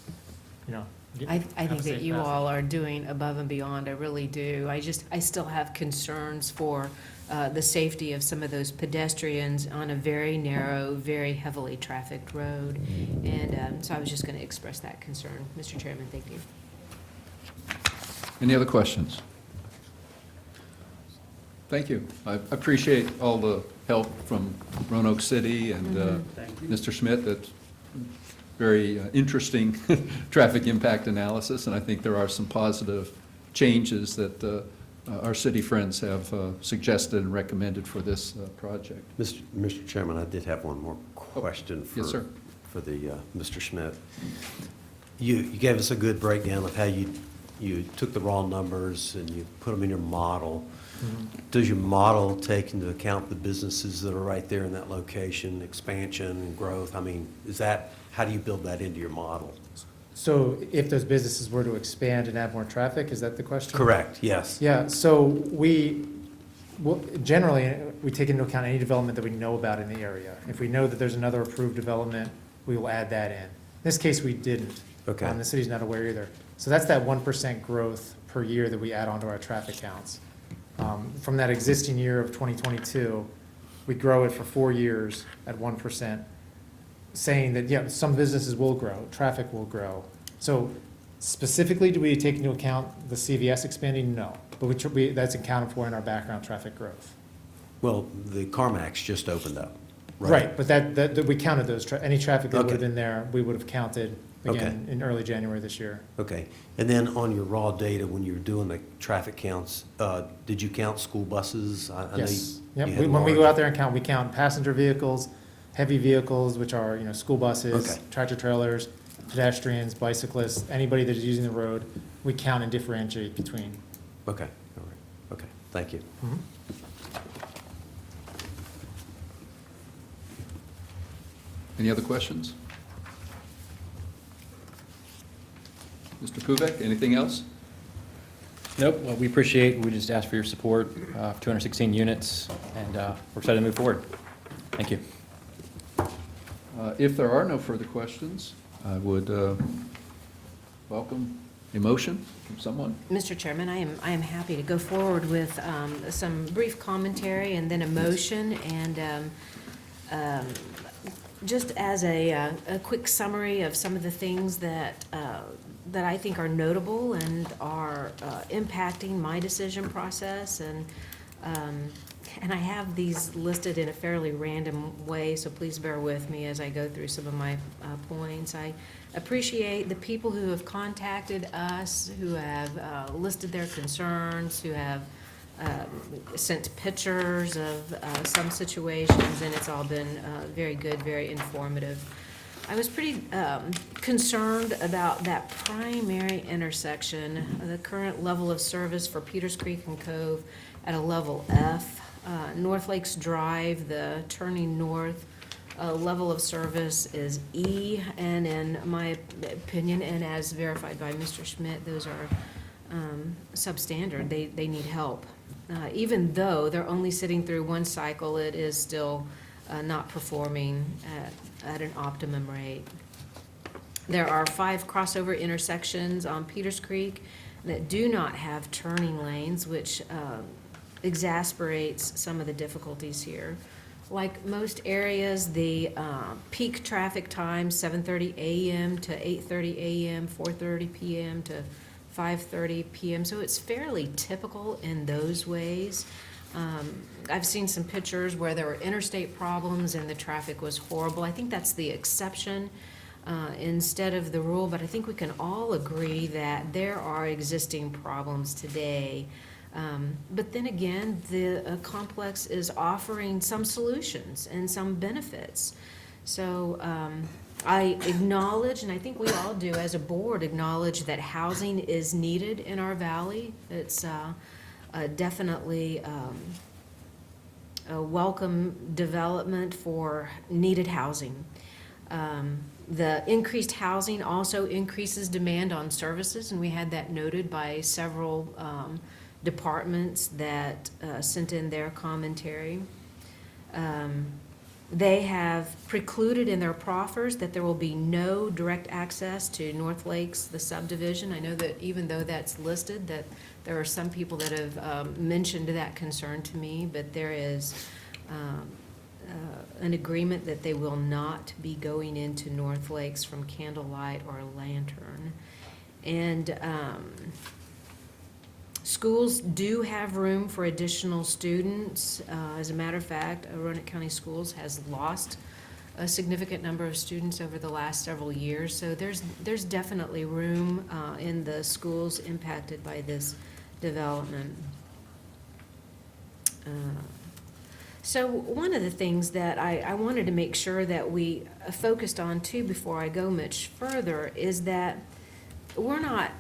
I have think a that safe you passage. all are doing above and beyond, I really do. I still have concerns for the safety of some of those pedestrians on a very narrow, very heavily trafficked road. And so I was just going to express that concern. Mr. Chairman, thank you. Any other questions? Thank you. I appreciate all the help from Roanoke City and Thank you. Mr. Schmidt. That very interesting traffic impact analysis, and I think there are some positive changes that our city friends have suggested and recommended for this project. Mr. Chairman, I did have one more question for. Yes, sir. For the, Mr. Schmidt. You gave us a good breakdown of how you took the raw numbers and you put them in your model. Does your model take into account the businesses that are right there in that location, expansion and growth? I mean, how do you build that into your model? So if those businesses were to expand and add more traffic, is that the question? Correct, yes. Yeah, so generally, we take into account any development that we know about in the area. If we know that there's another approved development, we will add that in. In this case, we didn't. Okay. The city's not aware either. So that's that 1% growth per year that we add onto our traffic counts. From that existing year of 2022, we grow it for 4 years at 1%, saying that, yeah, some businesses will grow, traffic will grow. So specifically, do we take into account the CVS expanding? No, but that's accounted for in our background traffic growth. Well, the CarMax just opened up, right? Right, but that we counted those, any traffic that would have Okay. been there, we would have counted again in early January this year. Okay, and then on your raw data, when you were doing the traffic counts, did you count school buses? I know Yes, you yep, had when we go large- out there and count, we count passenger vehicles, heavy vehicles, which are, school buses, Okay. tractor trailers, pedestrians, bicyclists, anybody that is using the road, we count and differentiate between. Okay, all right, okay, thank you. Any other questions? Mr. Puvek, anything else? Nope, well, we just ask for your support, 216 units, and we're excited to move forward. Thank you. If there are no further questions, I would welcome a motion from someone. Mr. Chairman, I am happy to go forward with some brief commentary and then a motion, and just as a quick summary of some of the things that I think are notable and are impacting my decision process, and I have these listed in a fairly random way, so please bear with me as I go through some of my points. I appreciate the people who have contacted us, who have listed their concerns, who have sent pictures of some situations, and it's all been very good, very informative. I was pretty concerned about that primary intersection, the current level of service for Peters Creek and Cove at a level F. North Lakes Drive, the turning north level of service is E, and in my opinion, and as verified by Mr. Schmidt, those are substandard. They need help. Even though they're only sitting through one cycle, it is still not performing at an optimum rate. There are 5 crossover intersections on Peters Creek that do not have turning lanes, which exasperates some of the difficulties here. Like most areas, the peak traffic times, 7:30 a.m. to 8:30 a.m., 4:30 p.m. to 5:30 p.m., so it's fairly typical in those ways. I've seen some pictures where there were interstate problems and the traffic was horrible. I think that's the exception instead of the rule, but I think we can all agree that there are existing problems today. But then again, the complex is offering some solutions and some benefits. So I acknowledge, and I think we all do as a board, acknowledge that housing is needed in our valley. It's definitely a welcome development for needed housing. The increased housing also increases demand on services, and we had that noted by several departments that sent in their commentary. They have precluded in their proffers that there will be no direct access to North Lakes, the subdivision. I know that even though that's listed, that there are some people that have mentioned that concern to me, but there is an agreement that they will not be going into North Lakes from Candlelight or Lantern. And schools do have room for additional students. As a matter of fact, Roanoke County Schools has lost a significant number of students over the last several years. So there's definitely room in the schools impacted by this development. So one of the things that I wanted to make sure that we focused on too before I go much further is that we're not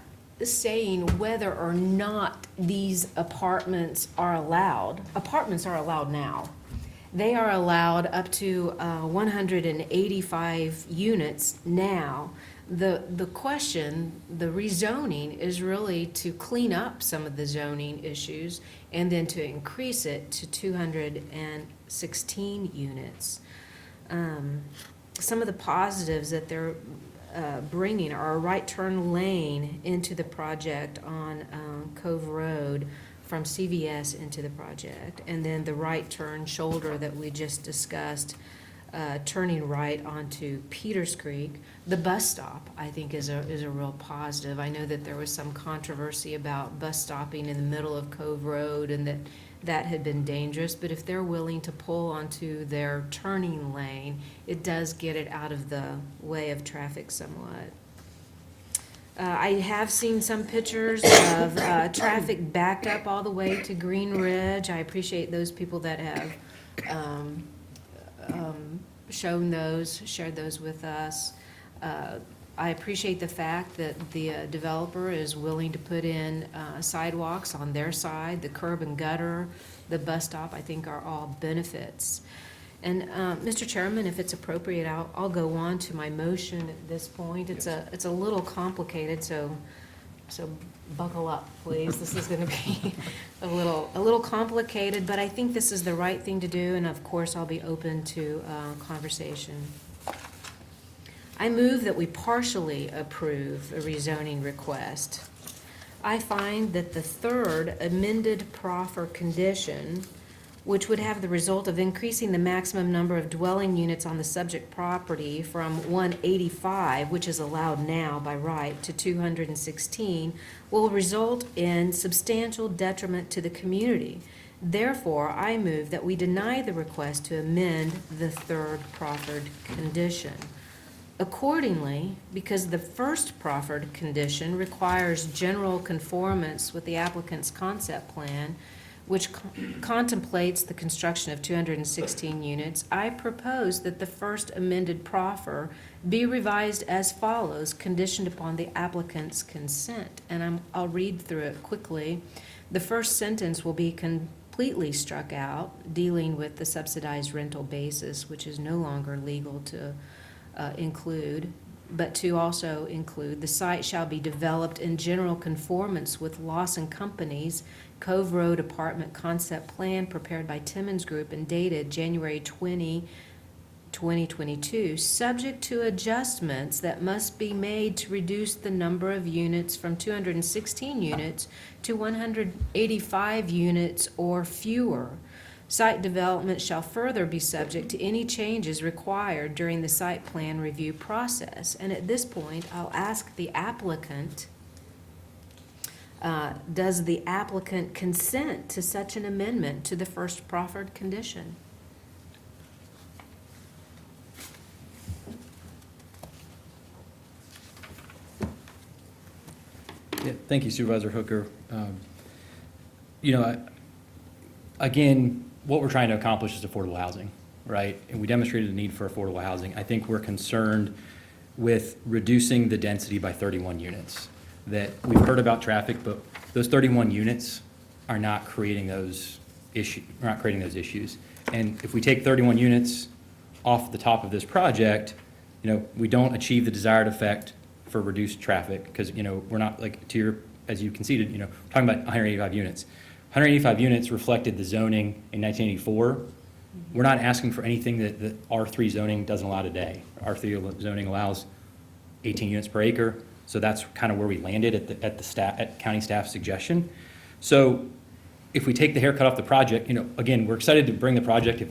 saying whether or not these apartments are allowed. Apartments are allowed now. They are allowed up to 185 units now. The question, the rezoning, is really to clean up some of the zoning issues and then to increase it to 216 units. Some of the positives that they're bringing are a right turn lane into the project on Cove Road from CVS into the project, and then the right turn shoulder that we just discussed, turning right onto Peters Creek. The bus stop, I think, is a real positive. I know that there was some controversy about bus stopping in the middle of Cove Road and that had been dangerous, but if they're willing to pull onto their turning lane, it does get it out of the way of traffic somewhat. I have seen some pictures of traffic backed up all the way to Green Ridge. I appreciate those people that have shown those, shared those with us. I appreciate the fact that the developer is willing to put in sidewalks on their side. The curb and gutter, the bus stop, I think are all benefits. And Mr. Chairman, if it's appropriate, I'll go on to my motion at this point. It's a little complicated, so buckle up, please. This is going to be a little complicated, but I think this is the right thing to do, and of course, I'll be open to conversation. I move that we partially approve a rezoning request. I find that the third amended proffer condition, which would have the result of increasing the maximum number of dwelling units on the subject property from 185, which is allowed now by right, to 216, will result in substantial detriment to the community. Therefore, I move that we deny the request to amend the third proffered condition. Accordingly, because the first proffered condition requires general conformance with the applicant's concept plan, which contemplates the construction of 216 units, I propose that the first amended proffer be revised as follows, conditioned upon the applicant's consent. And I'll read through it quickly. The first sentence will be completely struck out, dealing with the subsidized rental basis, which is no longer legal to include, but to also include the site shall be developed in general conformance with Lawson Company's Cove Road Apartment Concept Plan prepared by Timmons Group and dated January 20, 2022, subject to adjustments that must be made to reduce the number of units from 216 units to 185 units or fewer. Site development shall further be subject to any changes required during the site plan review process. And at this point, I'll ask the applicant, does the applicant consent to such an amendment to the first proffered condition? Yeah, thank you, Supervisor Hooker. Again, what we're trying to accomplish is affordable housing, right? And we demonstrated the need for affordable housing. I think we're concerned with reducing the density by 31 units. That we've heard about traffic, but those 31 units are not creating those issues. And if we take 31 units off the top of this project, we don't achieve the desired effect for reduced traffic because, we're not as you conceded, talking about 185 units. 185 units reflected the zoning in 1984. We're not asking for anything that R3 zoning doesn't allow today. R3 zoning allows 18 units per acre, so that's kind of where we landed at county staff's suggestion. So if we take the haircut off the project, again, we're excited to bring the project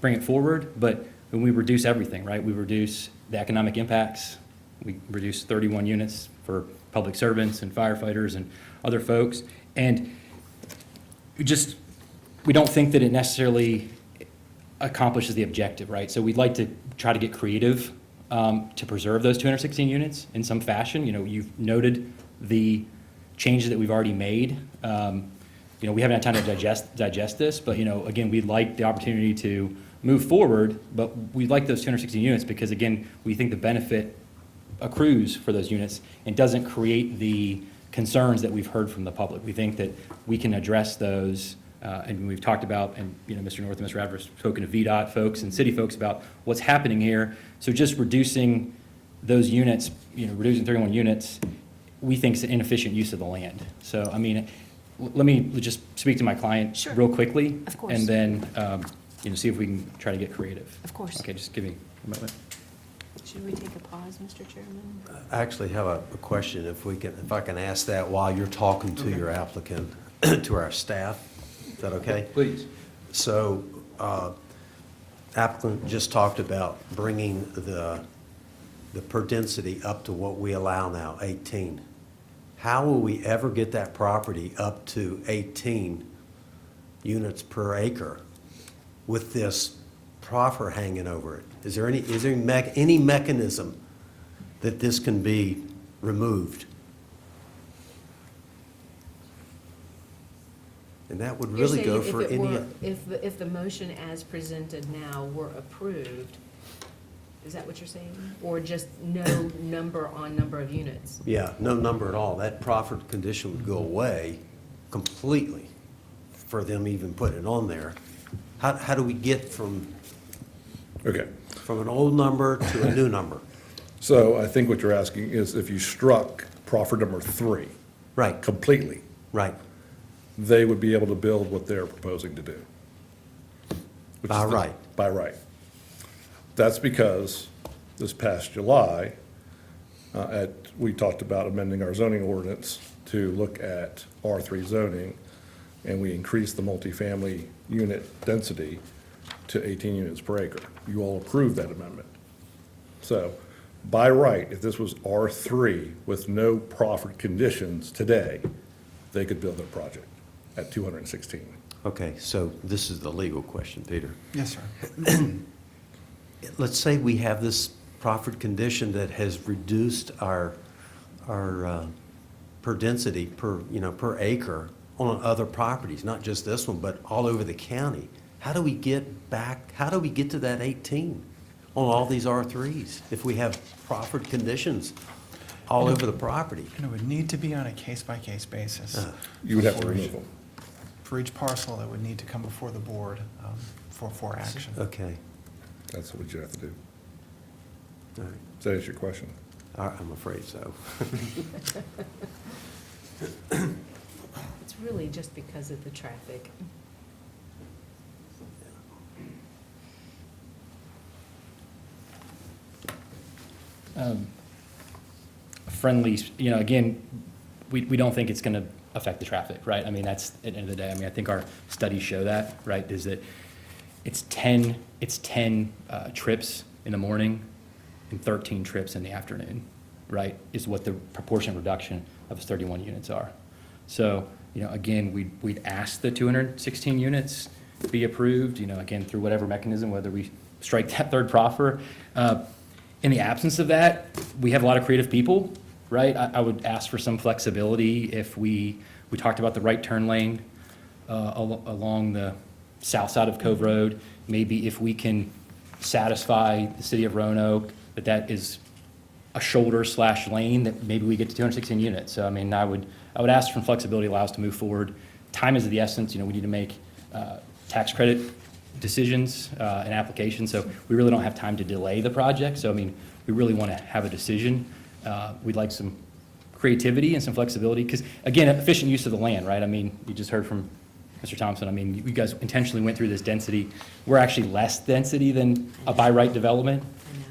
bring it forward, but when we reduce everything, right? We reduce the economic impacts. We reduce 31 units for public servants and firefighters and other folks, and we don't think that it necessarily accomplishes the objective, right? So we'd like to try to get creative to preserve those 216 units in some fashion. You know, you've noted the changes that we've already made. You know, we haven't had time to digest this, but, you know, again, we'd like the opportunity to move forward, but we'd like those 216 units because, again, we think the benefit accrues for those units and doesn't create the concerns that we've heard from the public. We think that we can address those, and we've talked about, and, you know, Mr. North and Mr. Radford have spoken to VDOT folks and city folks about what's happening here. So just reducing those units, you know, reducing 31 units, we think is an inefficient use of the land. So, I mean, let me just speak to my client real quickly. Of course. And then, you know, see if we can try to get creative. Of course. Okay, just give me a moment. Should we take a pause, Mr. Chairman? I actually have a question, if I can ask that while you're talking to your applicant, to our staff. Is that okay? Please. So, applicant just talked about bringing the per density up to what we allow now, 18. How will we ever get that property up to 18 units per acre with this proffer hanging over it? Is there any mechanism that this can be removed? And that would really go for any. If the motion as presented now were approved, is that what you're saying? Or just no number on number of units? Yeah, no number at all. That proffered condition would go away completely for them even putting it on there. How do we get from an old number to a new number? So I think what you're asking is if you struck proffer number 3. Right. Completely. Right. They would be able to build what they're proposing to do. By right. By right. That's because this past July, we talked about amending our zoning ordinance to look at R3 zoning, and we increased the multifamily unit density to 18 units per acre. You all approved that amendment. So by right, if this was R3 with no proffered conditions today, they could build their project at 216. Okay, so this is the legal question, Peter. Yes, sir. Let's say we have this proffered condition that has reduced our per density, per acre on other properties, not just this one, but all over the county. How do we get to that 18 on all these R3s if we have proffered conditions all over the property? And it would need to be on a case-by-case basis. You would have to remove them. For each parcel, it would need to come before the board for action. Okay. That's what you have to do. All right. Does that answer your question? I'm afraid so. It's really just because of the traffic. Friendly, you know, again, we don't think it's going to affect the traffic, right? I mean, that's, at the end of the day, I mean, I think our studies show that, right, is that it's 10 trips in the morning and 13 trips in the afternoon, right, is what the proportionate reduction of those 31 units are. So, you know, again, we'd ask the 216 units be approved, you know, again, through whatever mechanism, whether we strike that third proffer. In the absence of that, we have a lot of creative people, right? I would ask for some flexibility if we talked about the right turn lane along the south side of Cove Road. Maybe if we can satisfy the city of Roanoke that is a shoulder/lane, that maybe we get to 216 units. So, I mean, I would ask for flexibility, allow us to move forward. Time is of the essence. You know, we need to make tax credit decisions and applications, so we really don't have time to delay the project. So, I mean, we really want to have a decision. We'd like some creativity and some flexibility, because, again, efficient use of the land, right? I mean, you just heard from Mr. Thompson. I mean, you guys intentionally went through this density. We're actually less density than a by right development.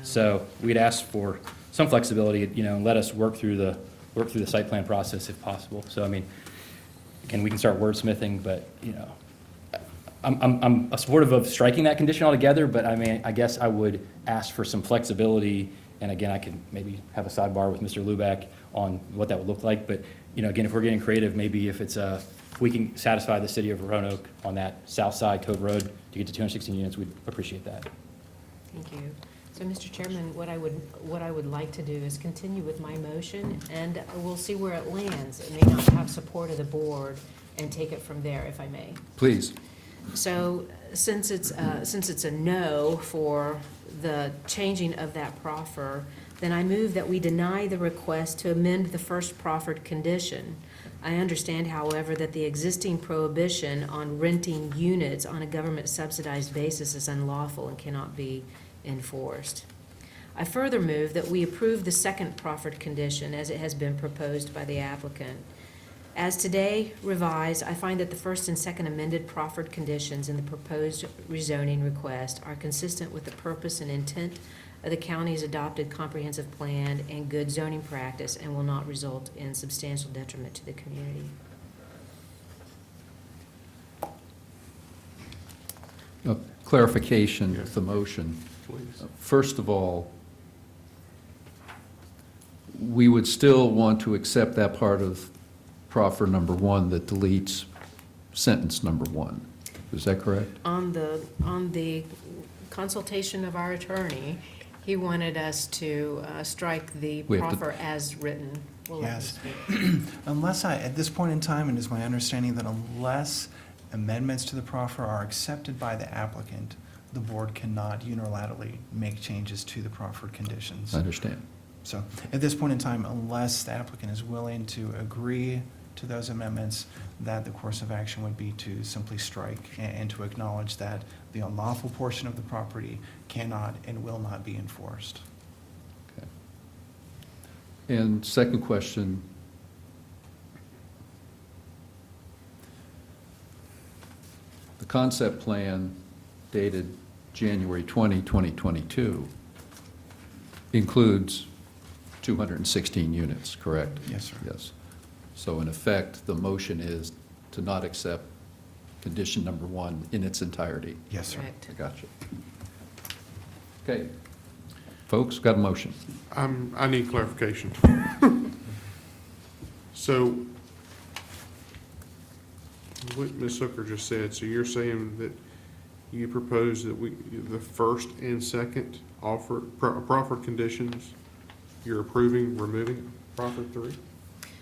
So we'd ask for some flexibility, you know, and let us work through the site plan process if possible. So, I mean, again, we can start wordsmithing, but, you know, I'm supportive of striking that condition altogether, but I mean, I guess I would ask for some flexibility. And again, I could maybe have a sidebar with Mr. Luback on what that would look like. But, you know, again, if we're getting creative, maybe if we can satisfy the city of Roanoke on that south side Cove Road to get to 216 units, we'd appreciate that. Thank you. So, Mr. Chairman, what I would like to do is continue with my motion, and we'll see where it lands. It may not have support of the board, and take it from there, if I may. Please. So, since it's a no for the changing of that proffer, then I move that we deny the request to amend the first proffered condition. I understand, however, that the existing prohibition on renting units on a government subsidized basis is unlawful and cannot be enforced. I further move that we approve the second proffered condition as it has been proposed by the applicant. As today revised, I find that the first and second amended proffered conditions in the proposed rezoning request are consistent with the purpose and intent of the county's adopted comprehensive plan and good zoning practice, and will not result in substantial detriment to the community. A clarification of the motion. Please. First of all, we would still want to accept that part of proffer number one that deletes sentence number one. Is that correct? On the consultation of our attorney, he wanted us to strike the We have to- proffer as written. We'll let him Yes. speak. Unless at this point in time, it is my understanding that unless amendments to the proffer are accepted by the applicant, the board cannot unilaterally make changes to the proffered conditions. I understand. So at this point in time, unless the applicant is willing to agree to those amendments, that the course of action would be to simply strike and to acknowledge that the unlawful portion of the property cannot and will not be enforced. Okay. And second question. The concept plan dated January 20, 2022 includes 216 units, correct? Yes, sir. Yes. So in effect, the motion is to not accept condition number one in its entirety. Yes, sir. Correct. I got you. Okay. Folks, got a motion? I need clarification. So, what Ms. Hooker just said, so you're saying that you propose that the first and second proffered conditions, you're approving removing proffered three?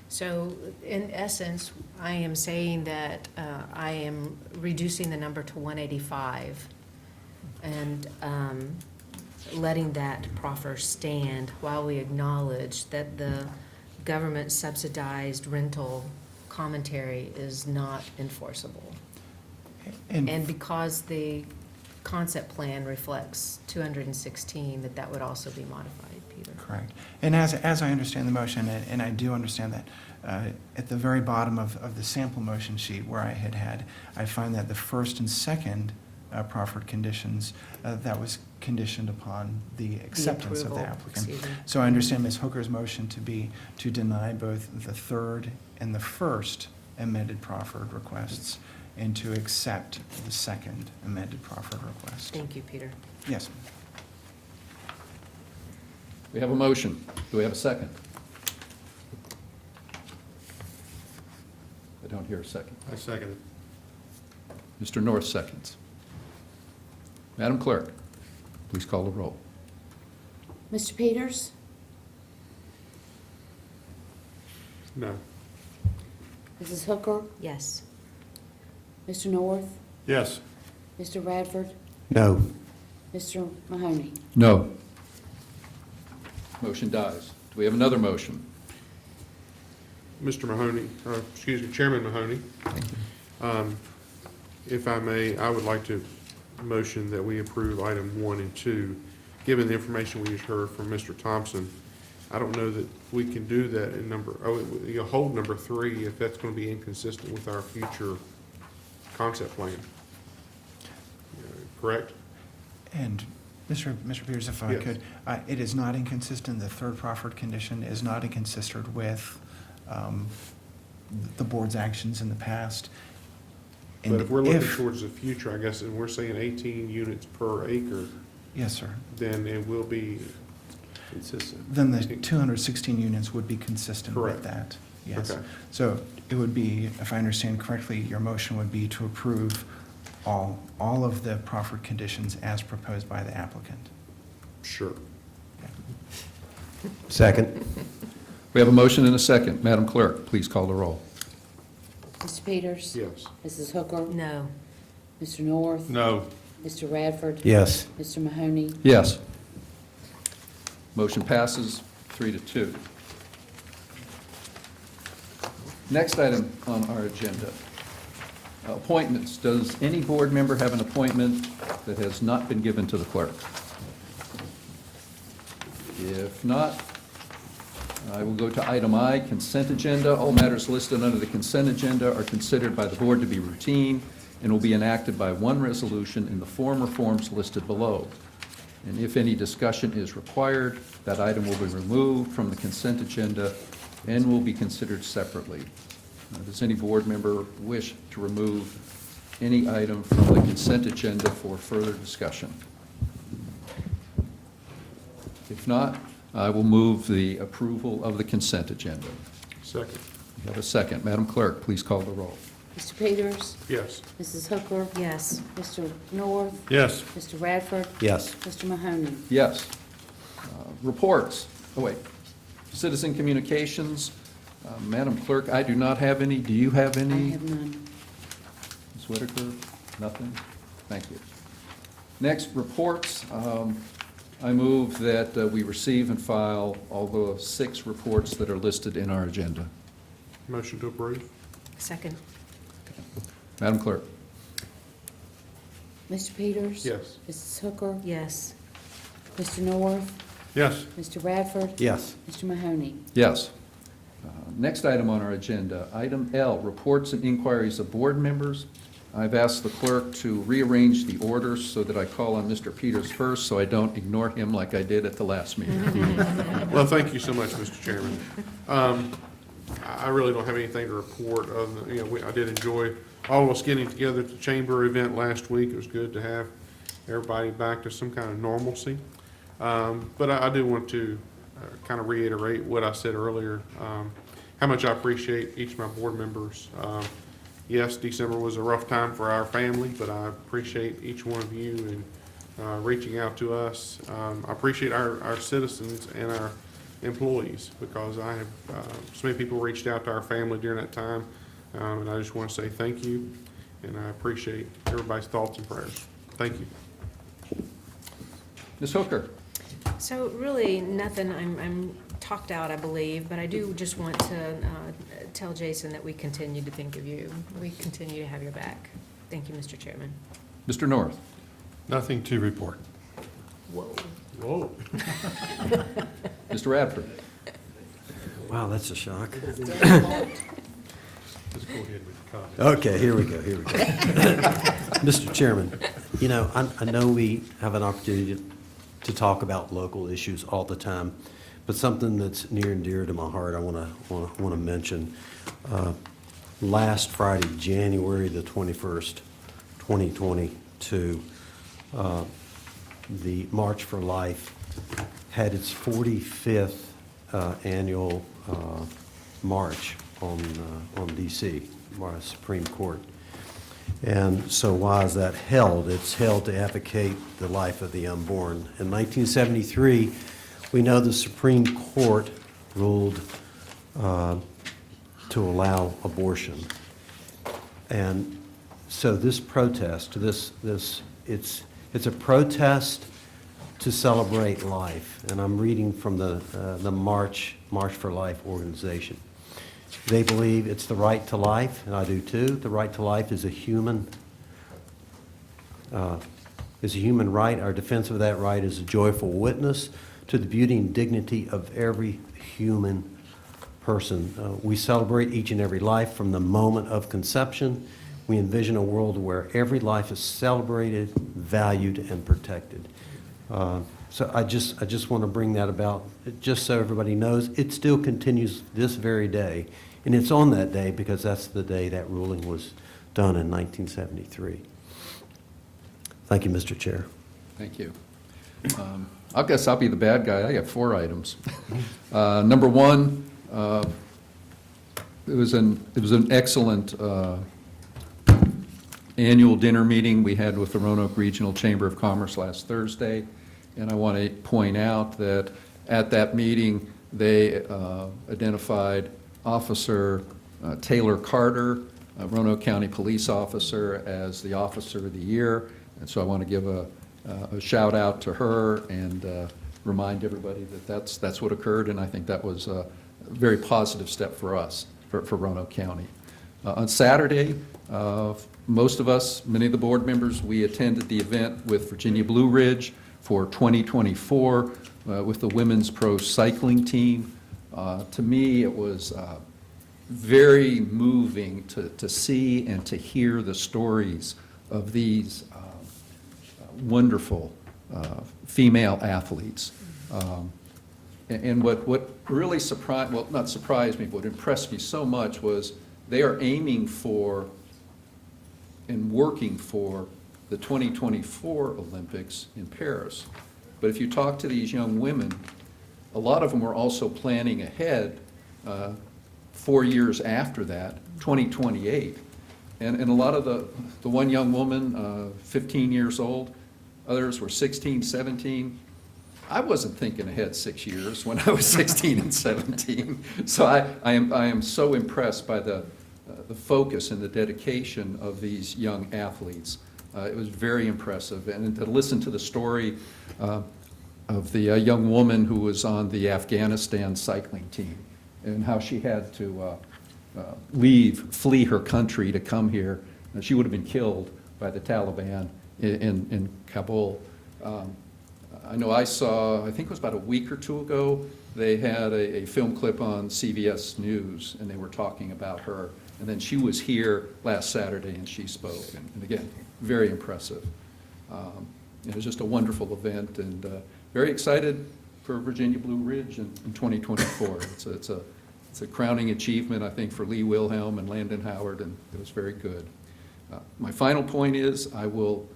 So, in essence, I am saying that I am reducing the number to 185 and letting that proffer stand while we acknowledge that the government subsidized rental commentary is not enforceable. And because the concept plan reflects 216, that would also be modified, Peter. Correct. And as I understand the motion, and I do understand that, at the very bottom of the sample motion sheet where I find that the first and second proffered conditions, that was conditioned upon the acceptance of the approval, applicant. excuse me. So I understand Ms. Hooker's motion to be to deny both the third and the first amended proffered requests, and to accept the second amended proffered request. Thank you, Peter. Yes. We have a motion. Do we have a second? I don't hear a second. I second it. Mr. North seconds. Madam Clerk, please call the roll. Mr. Peters? No. Mrs. Hooker? Yes. Mr. North? Yes. Mr. Radford? No. Mr. Mahoney? No. Motion dies. Do we have another motion? Mr. Mahoney, excuse me, Chairman Mahoney. If I may, I would like to motion that we approve item 1 and 2. Given the information we just heard from Mr. Thompson, I don't know that we can do that in you'll hold number 3 if that's going to be inconsistent with our future concept plan. Correct? And Mr. Peters, if I Yes. could, it is not inconsistent, the third proffered condition is not inconsistent with the board's actions in the past. And But if we're looking towards the future, I guess, and we're saying 18 units per acre, Yes, sir. then it will be Consistent. Then the 216 units would be consistent with Correct. that. Yes. Okay. So it would be, if I understand correctly, your motion would be to approve all of the proffered conditions as proposed by the applicant. Sure. Second. We have a motion and a second. Madam Clerk, please call the roll. Mr. Peters? Yes. Mrs. Hooker? No. Mr. North? No. Mr. Radford? Yes. Mr. Mahoney? Yes. Motion passes 3-2. Next item on our agenda, appointments. Does any board member have an appointment that has not been given to the clerk? If not, I will go to item I, consent agenda. All matters listed under the consent agenda are considered by the board to be routine and will be enacted by one resolution in the form or forms listed below. And if any discussion is required, that item will be removed from the consent agenda and will be considered separately. Does any board member wish to remove any item from the consent agenda for further discussion? If not, I will move the approval of the consent agenda. Second. We have a second. Madam Clerk, please call the roll. Mr. Peters? Yes. Mrs. Hooker? Yes. Mr. North? Yes. Mr. Radford? Yes. Mr. Mahoney? Yes. Reports. Oh, wait. Citizen communications. Madam Clerk, I do not have any. Do you have I any? have none. Ms. Whitaker? Nothing? Thank you. Next, reports. I move that we receive and file all the 6 reports that are listed in our agenda. Motion to approve? Second. Madam Clerk? Mr. Peters? Yes. Mrs. Hooker? Yes. Mr. North? Yes. Mr. Radford? Yes. Mr. Mahoney? Yes. Next item on our agenda, item L, reports and inquiries of board members. I've asked the clerk to rearrange the order so that I call on Mr. Peters first, so I don't ignore him like I did at the last meeting. Well, thank you so much, Mr. Chairman. I really don't have anything to report, other than, I did enjoy all of us getting together at the chamber event last week. It was good to have everybody back to some kind of normalcy. But I do want to kind of reiterate what I said earlier, how much I appreciate each of my board members. Yes, December was a rough time for our family, but I appreciate each one of you and reaching out to us. I appreciate our citizens and our employees, because I have, so many people reached out to our family during that time, and I just want to say thank you, and I appreciate everybody's thoughts and prayers. Thank you. Ms. Hooker? So really, nothing, I'm talked out, I believe, but I do just want to tell Jason that we continue to think of you. We continue to have your back. Thank you, Mr. Chairman. Mr. North? Nothing to report. Whoa. Whoa. Mr. Radford? Wow, that's a shock. Let's go ahead with the comments. Okay, here we go. Mr. Chairman, I know we have an opportunity to talk about local issues all the time, but something that's near and dear to my heart I want to mention. Last Friday, January the 21st, 2022, the March for Life had its 45th annual march on D.C., by Supreme Court. And so why is that held? It's held to advocate the life of the unborn. In 1973, we know the Supreme Court ruled to allow abortion. And so this protest, it's a protest to celebrate life. And I'm reading from the March for Life organization. They believe it's the right to life, and I do too. The right to life is a human right. Our defense of that right is a joyful witness to the beauty and dignity of every human person. We celebrate each and every life from the moment of conception. We envision a world where every life is celebrated, valued, and protected. So I just want to bring that about, just so everybody knows. It still continues this very day, and it's on that day because that's the day that ruling was done in 1973. Thank you, Mr. Chair. Thank you. I guess I'll be the bad guy. I got 4 items. Number 1, it was an excellent annual dinner meeting we had with the Roanoke Regional Chamber of Commerce last Thursday. And I want to point out that at that meeting, they identified Officer Taylor Carter, a Roanoke County Police Officer, as the Officer of the Year. And so I want to give a shout out to her and remind everybody that that's what occurred, and I think that was a very positive step for us, for Roanoke County. On Saturday, most of us, many of the board members, we attended the event with Virginia Blue Ridge for 2024 with the Women's Pro Cycling Team. To me, it was very moving to see and to hear the stories of these wonderful female athletes. And what really surprised, well, not surprised me, but what impressed me so much was they are aiming for and working for the 2024 Olympics in Paris. But if you talk to these young women, a lot of them are also planning ahead 4 years after that, 2028. And a lot of the one young woman, 15 years old, others were 16, 17. I wasn't thinking ahead 6 years when I was 16 and 17. So I am so impressed by the focus and the dedication of these young athletes. It was very impressive. And to listen to the story of the young woman who was on the Afghanistan cycling team and how she had to flee her country to come here. She would have been killed by the Taliban in Kabul. I know I saw, I think it was about a week or two ago, they had a film clip on CBS News, and they were talking about her. And then she was here last Saturday, and she spoke. And again, very impressive. It was just a wonderful event, and very excited for Virginia Blue Ridge in 2024. It's a crowning achievement, I think, for Lee Wilhelm and Landon Howard, and it was very good. My final point is I will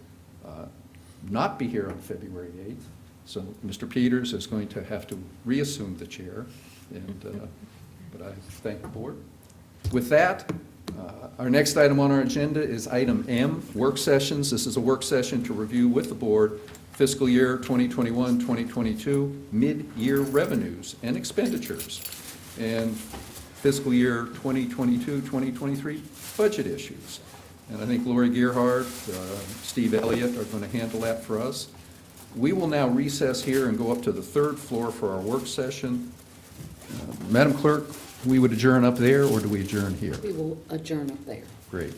not be here on February 8th, so Mr. Peters is going to have to reassume the chair, and but I thank the board. With that, our next item on our agenda is item M, work sessions. This is a work session to review with the board fiscal year 2021-2022 mid-year revenues and expenditures, and fiscal year 2022-2023 budget issues. And I think Lori Gearhart, Steve Elliott are going to handle that for us. We will now recess here and go up to the third floor for our work session. Madam Clerk, we would adjourn up there, or do we adjourn here? We will adjourn up there. Great.